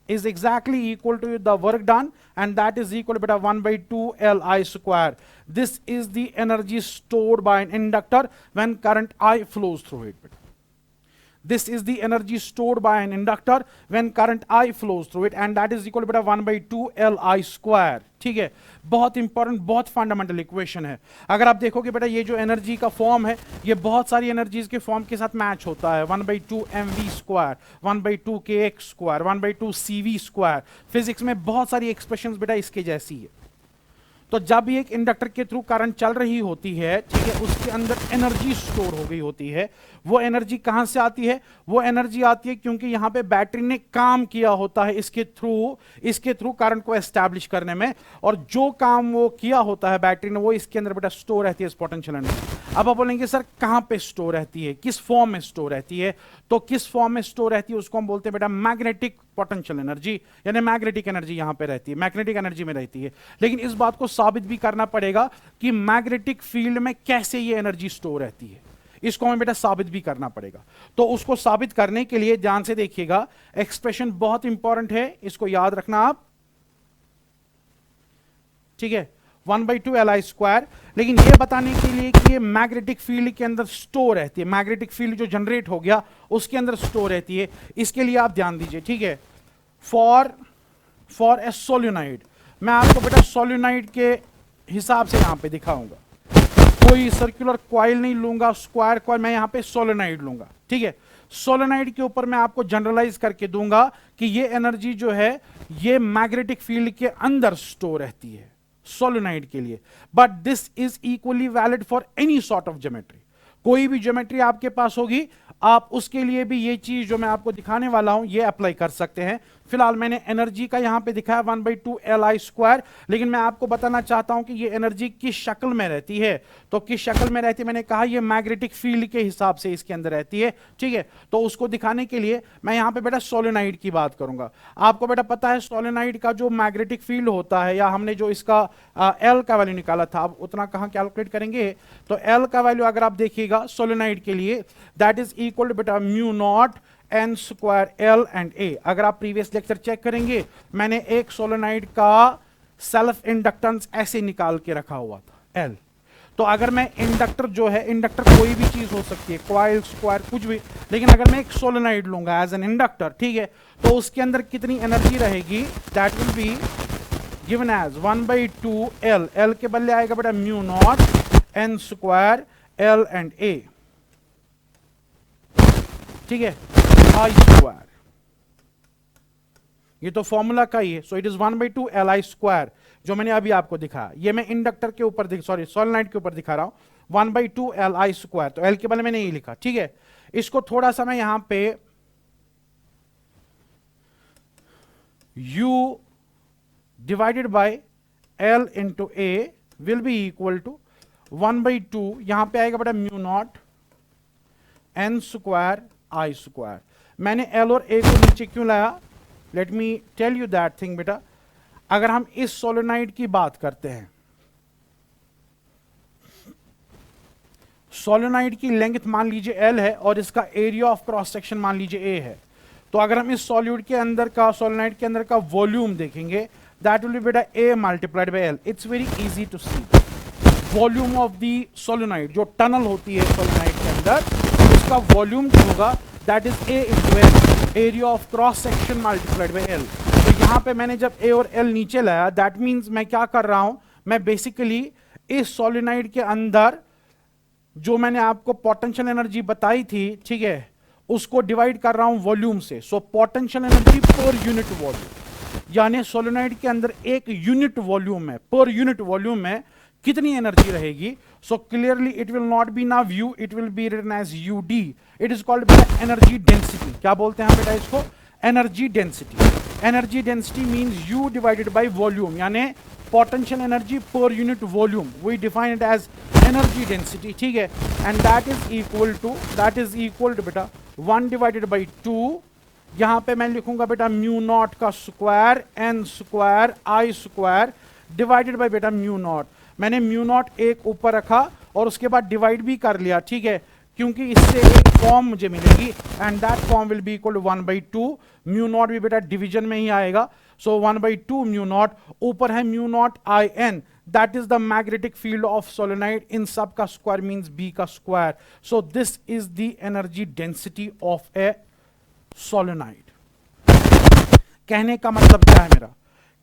is exactly equal to the work done, and that is equal to beta 1/2 Li square. This is the energy stored by an inductor when current I flows through it. This is the energy stored by an inductor when current I flows through it, and that is equal to beta 1/2 Li square, ठीक है। बहुत इंपॉर्टेंट, बहुत फंडामेंटल इक्वेशन है। अगर आप देखोगे बेटा ये जो एनर्जी का फॉर्म है ये बहुत सारी एनर्जीज के फॉर्म के साथ मैच होता है, 1/2 mv square, 1/2 kx square, 1/2 cv square. Physics में बहुत सारी एक्सप्रेशंस बेटा इसके जैसी है। तो जब भी एक इंडक्टर के थ्रू करंट चल रही होती है, ठीक है, उसके अंदर एनर्जी स्टोर हो गई होती है। वो एनर्जी कहां से आती है? वो एनर्जी आती है क्योंकि यहां पे बैटरी ने काम किया होता है इसके थ्रू करंट को एस्टैब्लिश करने में, और जो काम वो किया होता है बैटरी ने वो इसके अंदर बेटा स्टोर रहती है इस पोटेंशियल एनर्जी। अब आप बोलेंगे सर कहां पे स्टोर रहती है, किस फॉर्म में स्टोर रहती है? तो किस फॉर्म में स्टोर रहती है उसको हम बोलते हैं बेटा मैग्नेटिक पोटेंशियल एनर्जी, यानी मैग्नेटिक एनर्जी यहां पे रहती है, मैग्नेटिक एनर्जी में रहती है। लेकिन इस बात को साबित भी करना पड़ेगा कि मैग्नेटिक फील्ड में कैसे ये एनर्जी स्टोर रहती है, इसको हमें बेटा साबित भी करना पड़ेगा। तो उसको साबित करने के लिए ध्यान से देखिएगा, एक्सप्रेशन बहुत इंपॉर्टेंट है, इसको याद रखना आप, ठीक है, 1/2 Li स्क्वायर। लेकिन यह बताने के लिए कि ये मैग्नेटिक फील्ड के अंदर स्टोर रहती है, मैग्नेटिक फील्ड जो जनरेट हो गया उसके अंदर स्टोर रहती है, इसके लिए आप ध्यान दीजिए, ठीक है। फॉर ए सोलेनोइड, मैं आपको बेटा सोलेनोइड के हिसाब से यहां पे दिखाऊंगा, कोई सर्कुलर कॉइल नहीं लूंगा, स्क्वायर कॉइल, मैं यहां पे सोलेनोइड लूंगा, ठीक है। सोलेनोइड के ऊपर मैं आपको जनरलाइज करके दूंगा कि ये एनर्जी जो है ये मैग्नेटिक फील्ड के अंदर स्टोर रहती है सोलेनोइड के लिए। But this is equally valid for any sort of geometry, कोई भी ज्योमेट्री आपके पास होगी आप उसके लिए भी ये चीज जो मैं आपको दिखाने वाला हूं ये अप्लाई कर सकते हैं। फिलहाल मैंने एनर्जी का यहां पे दिखाया 1/2 Li², लेकिन मैं आपको बताना चाहता हूं कि ये एनर्जी किस शक्ल में रहती है। तो किस शक्ल में रहती है, मैंने कहा ये मैग्नेटिक फील्ड के हिसाब से इसके अंदर रहती है, ठीक है। तो उसको दिखाने के लिए मैं यहां पे बेटा सोलेनाइड की बात करूंगा। आपको बेटा पता है सोलेनाइड का जो मैग्नेटिक फील्ड होता है, या हमने जो इसका एल का वैल्यू निकाला था, अब उतना कहां कैलकुलेट करेंगे, तो एल का वैल्यू अगर आप देखिएगा सोलेनाइड के लिए, दैट इज इक्वल टू बेटा mu naught N square l and A. अगर आप प्रीवियस लेक्चर चेक करेंगे, मैंने एक सोलेनाइड का सेल्फ इंडक्टेंस ऐसे निकाल के रखा हुआ था एल। तो अगर मैं इंडक्टर जो है, इंडक्टर कोई भी चीज हो सकती है, कॉइल, स्क्वायर, कुछ भी, लेकिन अगर मैं एक सोलेनाइड लूंगा एज एन इंडक्टर, ठीक है, तो उसके अंदर कितनी एनर्जी रहेगी, that will be given as 1/2 l के बदले आएगा बेटा mu naught N square l and A, ठीक है, आई स्क्वायर। ये तो फॉर्मूला का ही है। सो इट इज 1/2 Li², जो मैंने अभी आपको दिखाया। ये मैं इंडक्टर के ऊपर सॉरी सोलेनाइड के ऊपर दिखा रहा हूं, 1/2 Li²। तो एल के बदले मैंने ये लिखा, ठीक है। इसको थोड़ा सा मैं यहां पे U divided by L into A will be equal to 1/2, यहां पे आएगा बेटा mu naught N square I square. मैंने L और A को नीचे क्यों लाया, let me tell you that thing बेटा। अगर हम इस सोलेनाइड की बात करते हैं, सोलेनाइड की लेंथ मान लीजिए L है और इसका एरिया ऑफ क्रॉस सेक्शन मान लीजिए A है। तो अगर हम इस सॉल्यूट के अंदर का, सोलेनाइड के अंदर का वॉल्यूम देखेंगे, दैट विल बी बेटा A multiplied by L। It's very easy to see. Volume of the solenoid, जो टनल होती है सोलेनाइड के अंदर, उसका वॉल्यूम जो होगा that is A into L, area of cross section multiplied by L। तो यहां पे मैंने जब A और L नीचे लाया, दैट मींस मैं क्या कर रहा हूं, मैं बेसिकली इस सोलेनाइड के अंदर जो मैंने आपको पोटेंशियल एनर्जी बताई थी, ठीक है, उसको डिवाइड कर रहा हूं वॉल्यूम से। सो पोटेंशियल एनर्जी पर यूनिट वॉल्यूम, यानी सोलेनाइड के अंदर एक यूनिट वॉल्यूम में, पर यूनिट वॉल्यूम में कितनी एनर्जी रहेगी। So clearly it will not be now you, it will be written as UD। It is called बेटा एनर्जी डेंसिटी। क्या बोलते हैं बेटा इसको, energy density. Energy density means U divided by volume, यानी पोटेंशियल एनर्जी पर unit volume, we define it as energy density, ठीक है। And that is equal to बेटा 1 डिवाइडेड बाई 2, यहां पे मैं लिखूंगा बेटा म्यू नॉट का square N square I square divided by बेटा म्यू नॉट। मैंने म्यू नॉट एक ऊपर रखा और उसके बाद डिवाइड भी कर लिया, ठीक है, क्योंकि इससे एक फॉर्म मुझे मिलेगी, and that form will be equal to 1/2। Mu naught भी बेटा डिवीजन में ही आएगा। सो 1/2 म्यू नॉट, ऊपर है mu naught I N, that is the magnetic field of solenoid, in sub का square means B का square. So this is the energy density of a solenoid. कहने का मतलब क्या है मेरा,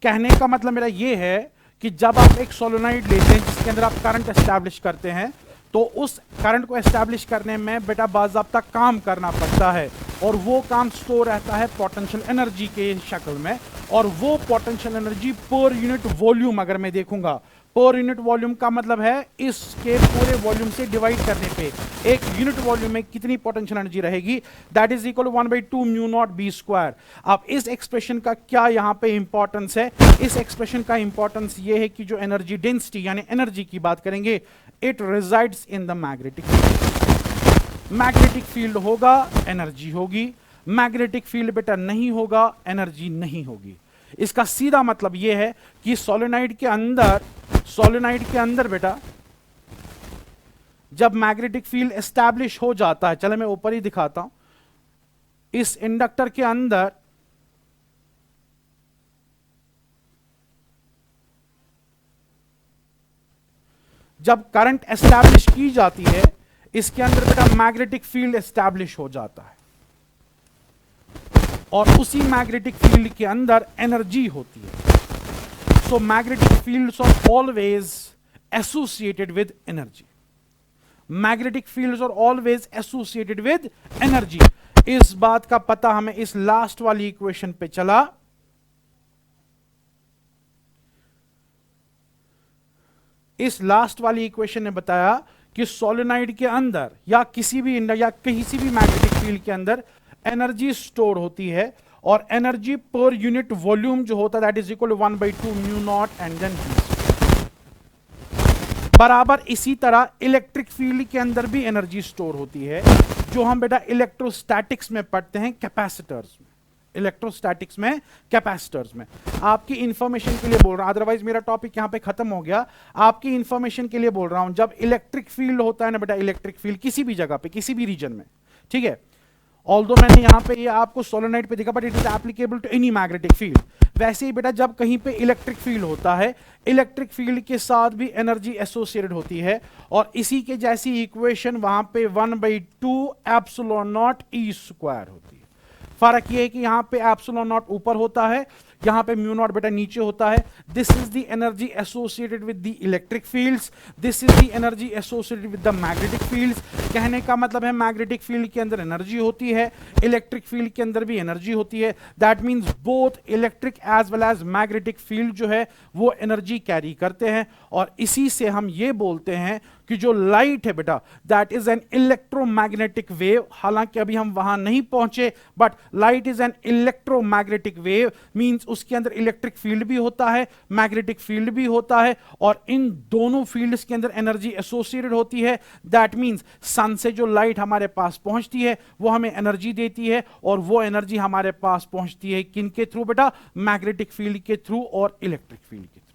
कहने का मतलब मेरा ये है कि जब आप एक सोलेनाइड लेते हैं जिसके अंदर आप करंट एस्टैब्लिश करते हैं, तो उस करंट को एस्टैब्लिश करने में बेटा बाज़ाब्ता काम करना पड़ता है, और वो काम स्टोर रहता है पोटेंशियल एनर्जी के शक्ल में। और वो पोटेंशियल एनर्जी पर यूनिट वॉल्यूम, अगर मैं देखूंगा पर यूनिट वॉल्यूम का मतलब है इसके पूरे वॉल्यूम से डिवाइड करने पे एक यूनिट वॉल्यूम में कितनी पोटेंशियल एनर्जी रहेगी, that is equal 1/2 mu not be square. अब इस एक्सप्रेशन का क्या यहां पे इंपॉर्टेंस है, इस एक्सप्रेशन का इंपॉर्टेंस ये है कि जो एनर्जी डेंसिटी यानी एनर्जी की बात करेंगे, it resides in the magnetic field. Magnetic field होगा एनर्जी होगी, मैग्नेटिक फील्ड बेटा नहीं होगा एनर्जी नहीं होगी। इसका सीधा मतलब यह है कि सोलेनाइड के अंदर बेटा जब मैग्नेटिक फील्ड एस्टैब्लिश हो जाता है, चले मैं ऊपर ही दिखाता हूं, इस इंडक्टर के अंदर जब करंट एस्टैब्लिश की जाती है, इसके अंदर बेटा मैग्नेटिक फील्ड एस्टैब्लिश हो जाता है, और उसी मैग्नेटिक फील्ड के अंदर एनर्जी होती है। So magnetic fields are always associated with energy. Magnetic fields are always associated with energy. इस बात का पता हमें इस लास्ट वाली इक्वेशन पे चला। इस लास्ट वाली इक्वेशन ने बताया कि सोलेनाइड के अंदर या किसी भी मैग्नेटिक फील्ड के अंदर एनर्जी स्टोर होती है, और एनर्जी पर यूनिट वॉल्यूम जो होता है that is equal to 1/2 mu naught and then बराबर। इसी तरह इलेक्ट्रिक फील्ड के अंदर भी एनर्जी स्टोर होती है, जो हम बेटा इलेक्ट्रोस्टैटिक्स में पढ़ते हैं कैपेसिटर्स में, इलेक्ट्रोस्टैटिक्स में कैपेसिटर्स में। आपकी इंफॉर्मेशन के लिए बोल रहा हूं, अदरवाइज मेरा टॉपिक यहां पे खत्म हो गया। आपकी इंफॉर्मेशन के लिए बोल रहा हूं, जब इलेक्ट्रिक फील्ड होता है ना बेटा, इलेक्ट्रिक फील्ड किसी भी जगह पे किसी भी रीजन में, ठीक है, ऑल्दो मैंने यहां पे ये आपको सोलेनोइड पे दिखा, but it is applicable to any magnetic field. वैसे ही बेटा जब कहीं पे इलेक्ट्रिक फील्ड होता है, इलेक्ट्रिक फील्ड के साथ भी एनर्जी एसोसिएटेड होती है, और इसी के जैसी इक्वेशन वहां पे 1/2 एप्सिलॉन नॉट ई स्क्वायर होती है। फर्क ये है कि यहां पे एप्सिलॉन नॉट ऊपर होता है, यहां पे म्यू नॉट बेटा नीचे होता है। This is the energy associated with the electric fields, this is the energy associated with the magnetic fields. कहने का मतलब है मैग्नेटिक फील्ड के अंदर एनर्जी होती है, इलेक्ट्रिक फील्ड के अंदर भी एनर्जी होती है। That means both electric as well as magnetic field जो है वो एनर्जी कैरी करते हैं, और इसी से हम ये बोलते हैं कि जो लाइट है बेटा that is an electromagnetic wave. हालांकि अभी हम वहां नहीं पहुंचे, but light is an electromagnetic wave, means उसके अंदर इलेक्ट्रिक फील्ड भी होता है, मैग्नेटिक फील्ड भी होता है, और इन दोनों फील्ड्स के अंदर एनर्जी एसोसिएटेड होती है। दैट मींस सन से जो लाइट हमारे पास पहुंचती है वो हमें एनर्जी देती है, और वो एनर्जी हमारे पास पहुंचती है किन के थ्रू बेटा, मैग्नेटिक फील्ड के थ्रू और इलेक्ट्रिक फील्ड के थ्रू।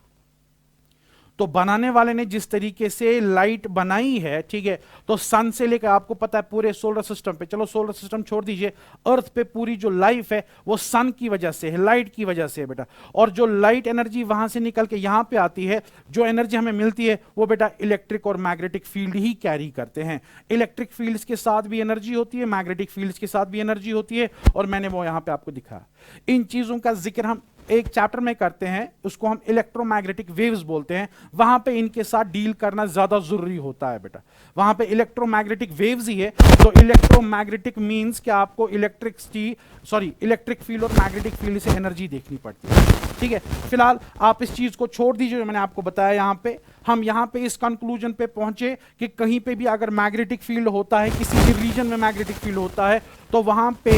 तो बनाने वाले ने जिस तरीके से लाइट बनाई है, ठीक है, तो सन से लेकर आपको पता है पूरे सोलर सिस्टम पे, चलो सोलर सिस्टम छोड़ दीजिए, अर्थ पे पूरी जो लाइफ है वो सन की वजह से है, लाइट की वजह से है बेटा। और जो लाइट एनर्जी वहां से निकल के यहां पे आती है, जो एनर्जी हमें मिलती है वो बेटा इलेक्ट्रिक और मैग्नेटिक फील्ड ही कैरी करते हैं। इलेक्ट्रिक फील्ड्स के साथ भी एनर्जी होती है, मैग्नेटिक फील्ड्स के साथ भी एनर्जी होती है, और मैंने वो यहां पे आपको दिखाया। इन चीजों का जिक्र हम एक चैप्टर में करते हैं, उसको हम इलेक्ट्रोमैग्नेटिक वेव्स बोलते हैं। वहां पे इनके साथ डील करना ज्यादा जरूरी होता है बेटा। वहां पे इलेक्ट्रोमैग्नेटिक वेव्स ही है, तो इलेक्ट्रोमैग्नेटिक मींस कि आपको इलेक्ट्रिक फील्ड और मैग्नेटिक फील्ड से एनर्जी देखनी पड़ती है, ठीक है। फिलहाल आप इस चीज को छोड़ दीजिए जो मैंने आपको बताया। यहां पे हम यहां पे इस कंक्लूजन पे पहुंचे कि कहीं पे भी अगर मैग्नेटिक फील्ड होता है, किसी भी रीजन में मैग्नेटिक फील्ड होता है, तो वहां पे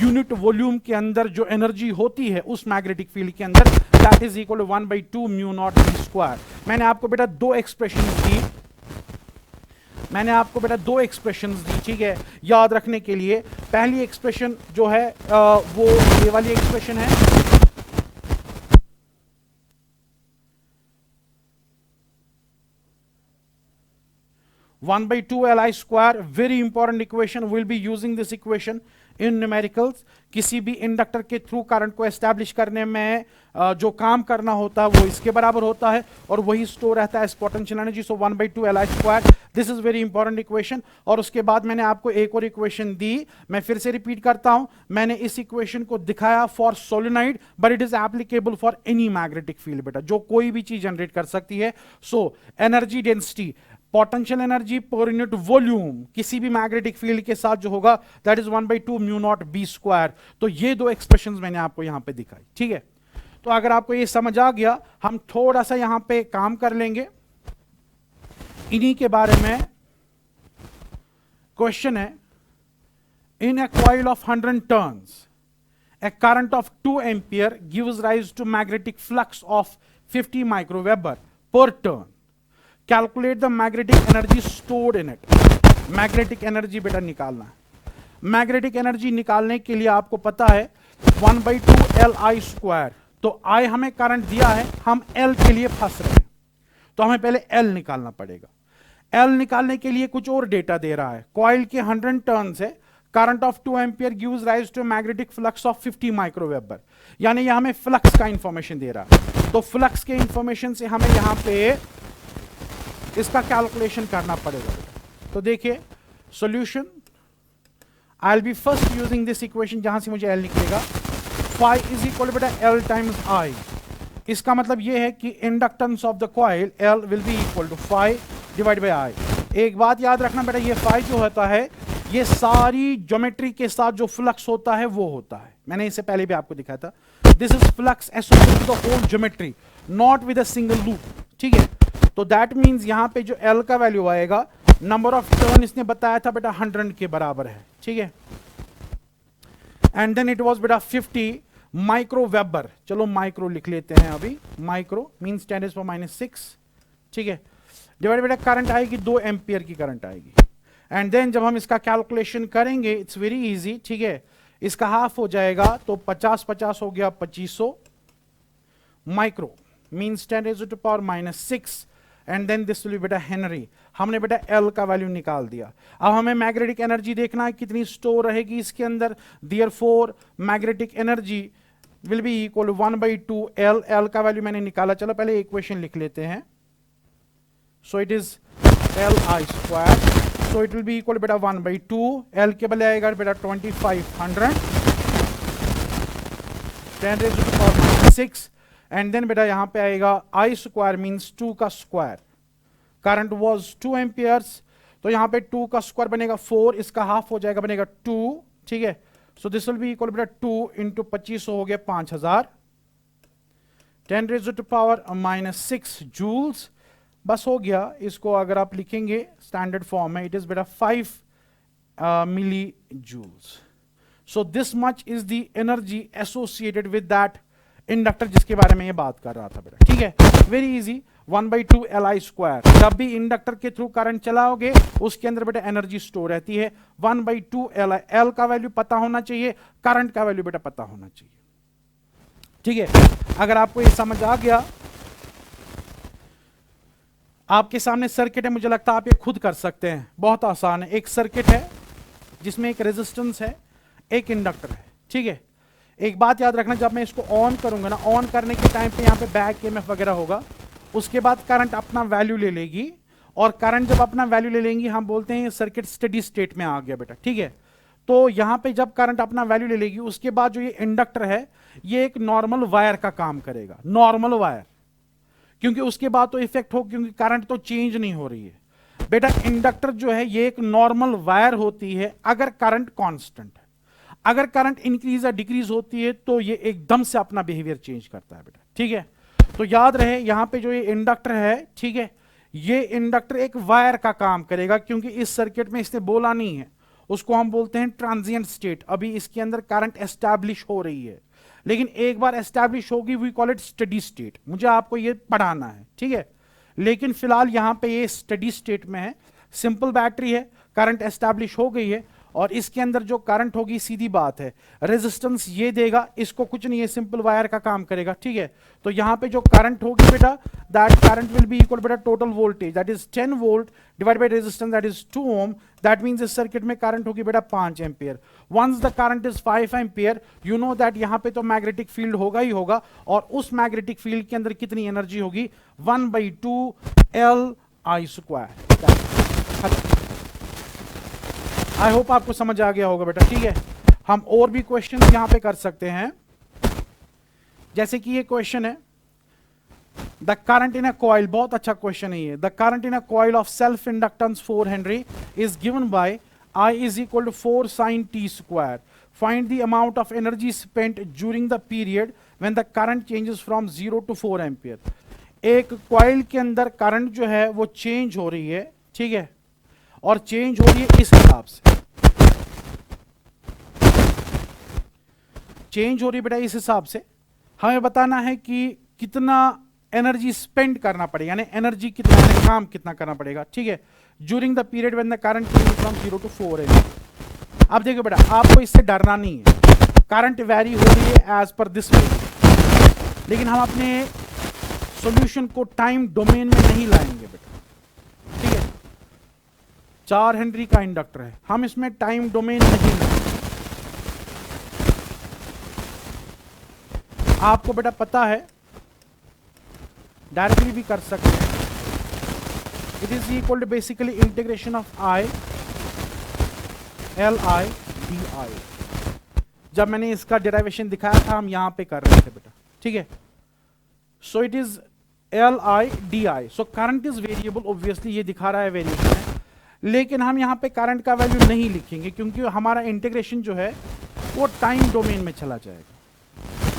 यूनिट वॉल्यूम के अंदर जो एनर्जी होती है उस मैग्नेटिक फील्ड के अंदर that is equal to 1/2 mu naught E square. मैंने आपको बेटा दो एक्सप्रेशंस दी, ठीक है, याद रखने के लिए। पहली एक्सप्रेशन जो है वो ये वाली एक्सप्रेशन है, 1/2 Li square, very important equation, we'll be using this equation in numericals। किसी भी इंडक्टर के थ्रू करंट को एस्टैब्लिश करने में जो काम करना होता है वो इसके बराबर होता है, और वही स्टोर रहता है इस potential energy. So 1/2 Li square, this is very important equation. और उसके बाद मैंने आपको एक और इक्वेशन दी, मैं फिर से रिपीट करता हूं, मैंने इस इक्वेशन को दिखाया for solenoid, but it is applicable for any magnetic field बेटा, जो कोई भी चीज जनरेट कर सकती है। So energy density, potential energy पर यूनिट वॉल्यूम किसी भी मैग्नेटिक फील्ड के साथ जो होगा that is 1/2 mu not be square. तो ये दो एक्सप्रेशंस मैंने आपको यहां पे दिखाई, ठीक है। तो अगर आपको ये समझ आ गया, हम थोड़ा सा यहां पे काम कर लेंगे इन्हीं के बारे में। क्वेश्चन है, in a coil of 100 turns a current of 2 ampere gives rise to magnetic flux of 50 microweber per turn. Calculate the magnetic energy stored in it. Magnetic energy बेटा निकालना है। मैग्नेटिक एनर्जी निकालने के लिए आपको पता है 1/2 Li स्क्वायर। तो I हमें करंट दिया है, हम L के लिए फंस रहे हैं, तो हमें पहले L निकालना पड़ेगा। L निकालने के लिए कुछ और डेटा दे रहा है, कॉइल के 100 टर्न्स है, current of 2 ampere gives rise to magnetic flux of 50 microweber, यानी यह हमें फ्लक्स का इंफॉर्मेशन दे रहा है। तो फ्लक्स के इंफॉर्मेशन से हमें यहां पे इसका कैलकुलेशन करना पड़ेगा। तो देखिए solution, I will be first using this equation जहां से मुझे L निकलेगा, phi इज इक्वल बेटा L टाइम्स I। इसका मतलब यह है कि inductance of the coil L will be equal to phi divide by I। एक बात याद रखना बेटा, ये phi जो होता है ये सारी ज्योमेट्री के साथ जो फ्लक्स होता है वो होता है, मैंने इससे पहले भी आपको दिखाया था। This is flux associated with the whole geometry, not with a single loop, ठीक है। तो दैट मींस यहां पे जो L का वैल्यू आएगा, नंबर ऑफ टर्न इसने बताया था बेटा 100 के बराबर है, ठीक है। एंड देन इट वाज बेटा 50 माइक्रो वेबर, चलो माइक्रो लिख लेते हैं अभी, माइक्रो मींस 10⁻⁻⁶, ठीक है, डिवाइड बेटा करंट आएगी 2 एम्पियर की करंट आएगी। एंड देन जब हम इसका कैलकुलेशन करेंगे इट्स वेरी इजी, ठीक है, इसका हाफ हो जाएगा तो 50 हो गया 2500 micro means 10⁻⁻⁶, and then this will be बेटा हेनरी। हमने बेटा एल का वैल्यू निकाल दिया। अब हमें मैग्नेटिक एनर्जी देखना है कितनी स्टोर रहेगी इसके अंदर, therefore magnetic energy will be equal 1/2 L. L का वैल्यू मैंने निकाला, चलो पहले इक्वेशन लिख लेते हैं। So it is Li², so it will be equal बेटा 1/2, L के बदले आएगा बेटा 2500 10⁻⁻⁶, एंड देन बेटा यहां पे आएगा I² मींस 2 का स्क्वायर, करंट वाज 2 एम्पियर्स, तो यहां पे 2 का स्क्वायर बनेगा 4, इसका हाफ हो जाएगा बनेगा 2, ठीक है, so this will be equal बेटा 2 इंटू 2500 हो गया 5000 10⁻⁻⁶ जूल्स, बस हो गया। इसको अगर आप लिखेंगे स्टैंडर्ड फॉर्म में इट इज बेटा 5 millijoules. So this much is the energy associated with that inductor जिसके बारे में ये बात कर रहा था बेटा, ठीक है, वेरी इजी, 1/2 Li²। जब भी इंडक्टर के थ्रू करंट चलाओगे उसके अंदर बेटा एनर्जी स्टोर रहती है 1/2 Li। एल का वैल्यू पता होना चाहिए, करंट का वैल्यू बेटा पता होना चाहिए, ठीक है। अगर आपको ये समझ आ गया, आपके सामने सर्किट है, मुझे लगता है आप ये खुद कर सकते हैं, बहुत आसान है। एक सर्किट है जिसमें एक रेजिस्टेंस है, एक इंडक्टर है, ठीक है। एक बात याद रखना, जब मैं इसको ऑन करूंगा ना, ऑन करने के टाइम पे यहां पे बैक ईएमएफ वगैरह होगा, उसके बाद करंट अपना वैल्यू ले लेगी, और करंट जब अपना वैल्यू ले लेंगी हम बोलते हैं सर्किट स्टेडी स्टेट में आ गया बेटा, ठीक है। तो यहां पे जब करंट अपना वैल्यू ले लेगी उसके बाद जो ये इंडक्टर है ये एक नॉर्मल वायर का काम करेगा, नॉर्मल वायर, क्योंकि उसके बाद तो इफेक्ट हो, क्योंकि करंट तो चेंज नहीं हो रही है बेटा। इंडक्टर जो है ये एक नॉर्मल वायर होती है अगर करंट कांस्टेंट है, अगर करंट इंक्रीज या डिक्रीज होती है तो ये एकदम से अपना बिहेवियर चेंज करता है बेटा, ठीक है। तो याद रहे यहां पे जो ये इंडक्टर है, ठीक है, ये इंडक्टर एक वायर का काम करेगा, क्योंकि इस सर्किट में इसने बोला नहीं है, उसको हम बोलते हैं ट्रांजिएंट स्टेट। अभी इसके अंदर करंट एस्टैब्लिश हो रही है, लेकिन एक बार एस्टैब्लिश होगी we call it steady state, मुझे आपको ये पढ़ाना है, ठीक है। लेकिन फिलहाल यहां पे ये स्टडी स्टेट में है, सिंपल बैटरी है, करंट एस्टैब्लिश हो गई है, और इसके अंदर जो करंट होगी सीधी बात है रेजिस्टेंस ये देगा, इसको कुछ नहीं है, सिंपल वायर का काम करेगा, ठीक है। तो यहां पे जो करंट होगी बेटा, that current will be equal बेटा total voltage that is 10 volt divide by resistance that is 2 ohm, that means इस सर्किट में करंट होगी बेटा 5 ampere. Once the current is 5 ampere, you know that यहां पे तो मैग्नेटिक फील्ड होगा ही होगा, और उस मैग्नेटिक फील्ड के अंदर कितनी एनर्जी होगी, 1/2 Li²। आई होप आपको समझ आ गया होगा बेटा, ठीक है। हम और भी क्वेश्चन यहां पे कर सकते हैं, जैसे कि ये क्वेश्चन है, the current in a coil, बहुत अच्छा क्वेश्चन है ये, the current in a coil of self inductance 4 Henry is given by I is equal to 4 sin t²। Find the amount of energy spent during the period when the current changes from 0 to 4 ampere. एक कॉइल के अंदर करंट जो है वो चेंज हो रही है, ठीक है, और चेंज हो रही है इस हिसाब से, चेंज हो रही है बेटा इस हिसाब से। हमें बताना है कि कितना एनर्जी स्पेंड करना पड़ेगा, यानी एनर्जी कितना, यानी काम कितना करना पड़ेगा, ठीक है, during the period when the current changes from 0 to 4 ampere. अब देखो बेटा, आपको इससे डरना नहीं है, करंट वैरी हो रही है एज पर दिस वैल्यू, लेकिन हम अपने सॉल्यूशन को टाइम डोमेन में नहीं लाएंगे बेटा, ठीक है। 4 हेनरी का इंडक्टर है, हम इसमें टाइम डोमेन नहीं लाएंगे। आपको बेटा पता है डायरेक्टली भी कर सकते हैं, it is equal to basically integration of I Li di। जब मैंने इसका डेरिवेशन दिखाया था हम यहां पे कर रहे थे बेटा, ठीक है। So it is Li di। So current is variable, obviously ये दिखा रहा है वेरिएशन है, लेकिन हम यहां पे करंट का वैल्यू नहीं लिखेंगे, क्योंकि हमारा इंटीग्रेशन जो है वो टाइम डोमेन में चला जाएगा।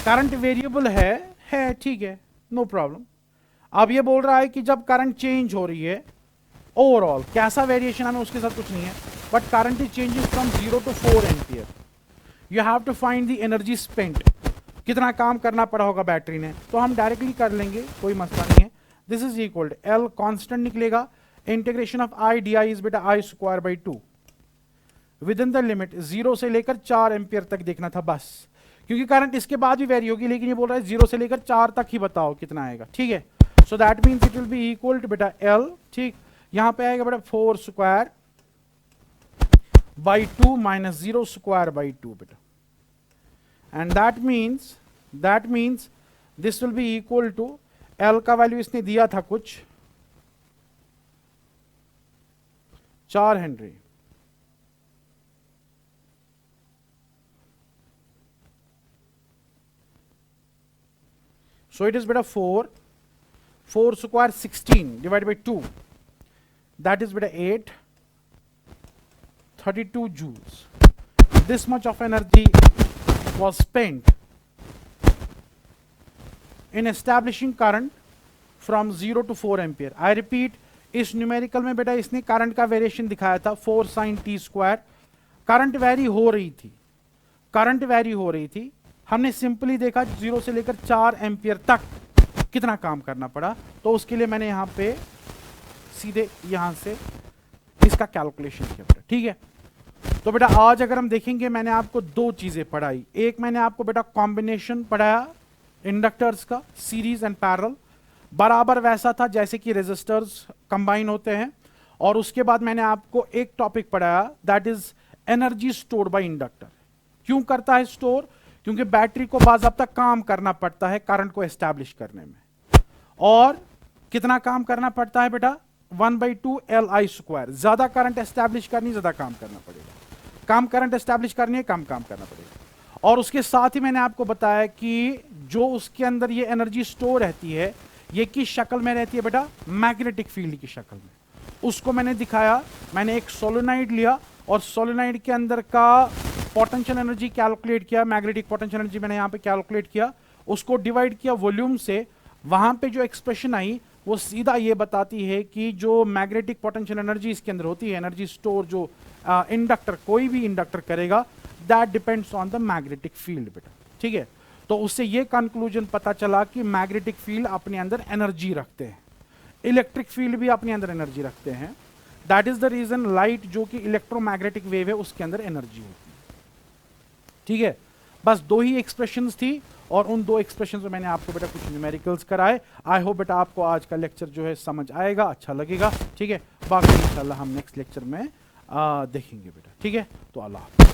करंट वेरिएबल है, ठीक है, नो प्रॉब्लम। अब ये बोल रहा है कि जब करंट चेंज हो रही है ओवरऑल, कैसा वेरिएशन हमें उसके साथ कुछ नहीं है, but current is changing from 0 to 4 ampere. You have to find the energy spent, कितना काम करना पड़ा होगा बैटरी ने, तो हम डायरेक्टली कर लेंगे, कोई मसला नहीं है। This is equal to l constant निकलेगा, integration of i d i is बेटा i square by 2 within the limit 0 से लेकर 4 एम्पियर तक देखना था बस, क्योंकि करंट इसके बाद भी वेरी होगी, लेकिन ये बोल रहा है 0 से लेकर 4 तक ही बताओ कितना आएगा, ठीक है। So that means it will be equal to बेटा एल, ठीक, यहां पे आएगा बेटा 4 square by 2 minus 0 square by 2 बेटा, and that means this will be equal to L का वैल्यू इसने दिया था कुछ 4 henry, so it is beta 4 square 16 divided by 2, that is beta 8, 32 joules. This much of energy was spent in establishing current from 0 to 4 ampere. I repeat, इस न्यूमेरिकल में बेटा इसने करंट का वेरिएशन दिखाया था 4 sin t square, current very हो रही थी, हमने सिंपली देखा 0 से लेकर 4 एम्पियर तक कितना काम करना पड़ा, तो उसके लिए मैंने यहां पे सीधे यहां से इसका कैलकुलेशन किया बेटा, ठीक है। तो बेटा आज अगर हम देखेंगे, मैंने आपको दो चीजें पढ़ाई, एक मैंने आपको बेटा कॉम्बिनेशन पढ़ाया इंडक्टर्स का, सीरीज एंड पैरेलल, बराबर वैसा था जैसे कि रेजिस्टर्स कंबाइन होते हैं, और उसके बाद मैंने आपको एक टॉपिक पढ़ाया that is energy stored bye inductor. क्यों करता है स्टोर? क्योंकि बैटरी को बाज़ाब्ता काम करना पड़ता है करंट को एस्टैब्लिश करने में, और कितना काम करना पड़ता है बेटा 1/2 LI स्क्वायर, ज्यादा करंट एस्टैब्लिश करनी ज्यादा काम करना पड़ेगा, कम करंट एस्टैब्लिश करनी है कम काम करना पड़ेगा। और उसके साथ ही मैंने आपको बताया कि जो उसके अंदर ये एनर्जी स्टोर रहती है ये किस शक्ल में रहती है बेटा, मैग्नेटिक फील्ड की शक्ल में। उसको मैंने दिखाया, मैंने एक सोलेनॉइड लिया और सोलेनॉइड के अंदर का पोटेंशियल एनर्जी कैलकुलेट किया, मैग्नेटिक पोटेंशियल एनर्जी मैंने यहां पे कैलकुलेट किया, उसको डिवाइड किया वॉल्यूम से, वहां पे जो एक्सप्रेशन आई वो सीधा ये बताती है कि जो मैग्नेटिक पोटेंशियल एनर्जी इसके अंदर होती है, एनर्जी स्टोर जो इंडक्टर कोई भी इंडक्टर करेगा, that depends on the magnetic field बेटा, ठीक है। तो उससे ये कंक्लूजन पता चला कि मैग्नेटिक फील्ड अपने अंदर एनर्जी रखते हैं, इलेक्ट्रिक फील्ड भी अपने अंदर एनर्जी रखते हैं। That is the reason light जो कि इलेक्ट्रोमैग्नेटिक वेव है उसके अंदर एनर्जी होती है, ठीक है। बस दो ही एक्सप्रेशंस थी और उन दो एक्सप्रेशंस में मैंने आपको बेटा कुछ न्यूमेरिकल्स कराए। आई होप बेटा आपको आज का लेक्चर जो है समझ आएगा, अच्छा लगेगा, ठीक है। बाकी इंशाल्लाह हम नेक्स्ट लेक्चर में देखेंगे बेटा, ठीक है। तो अल्लाह।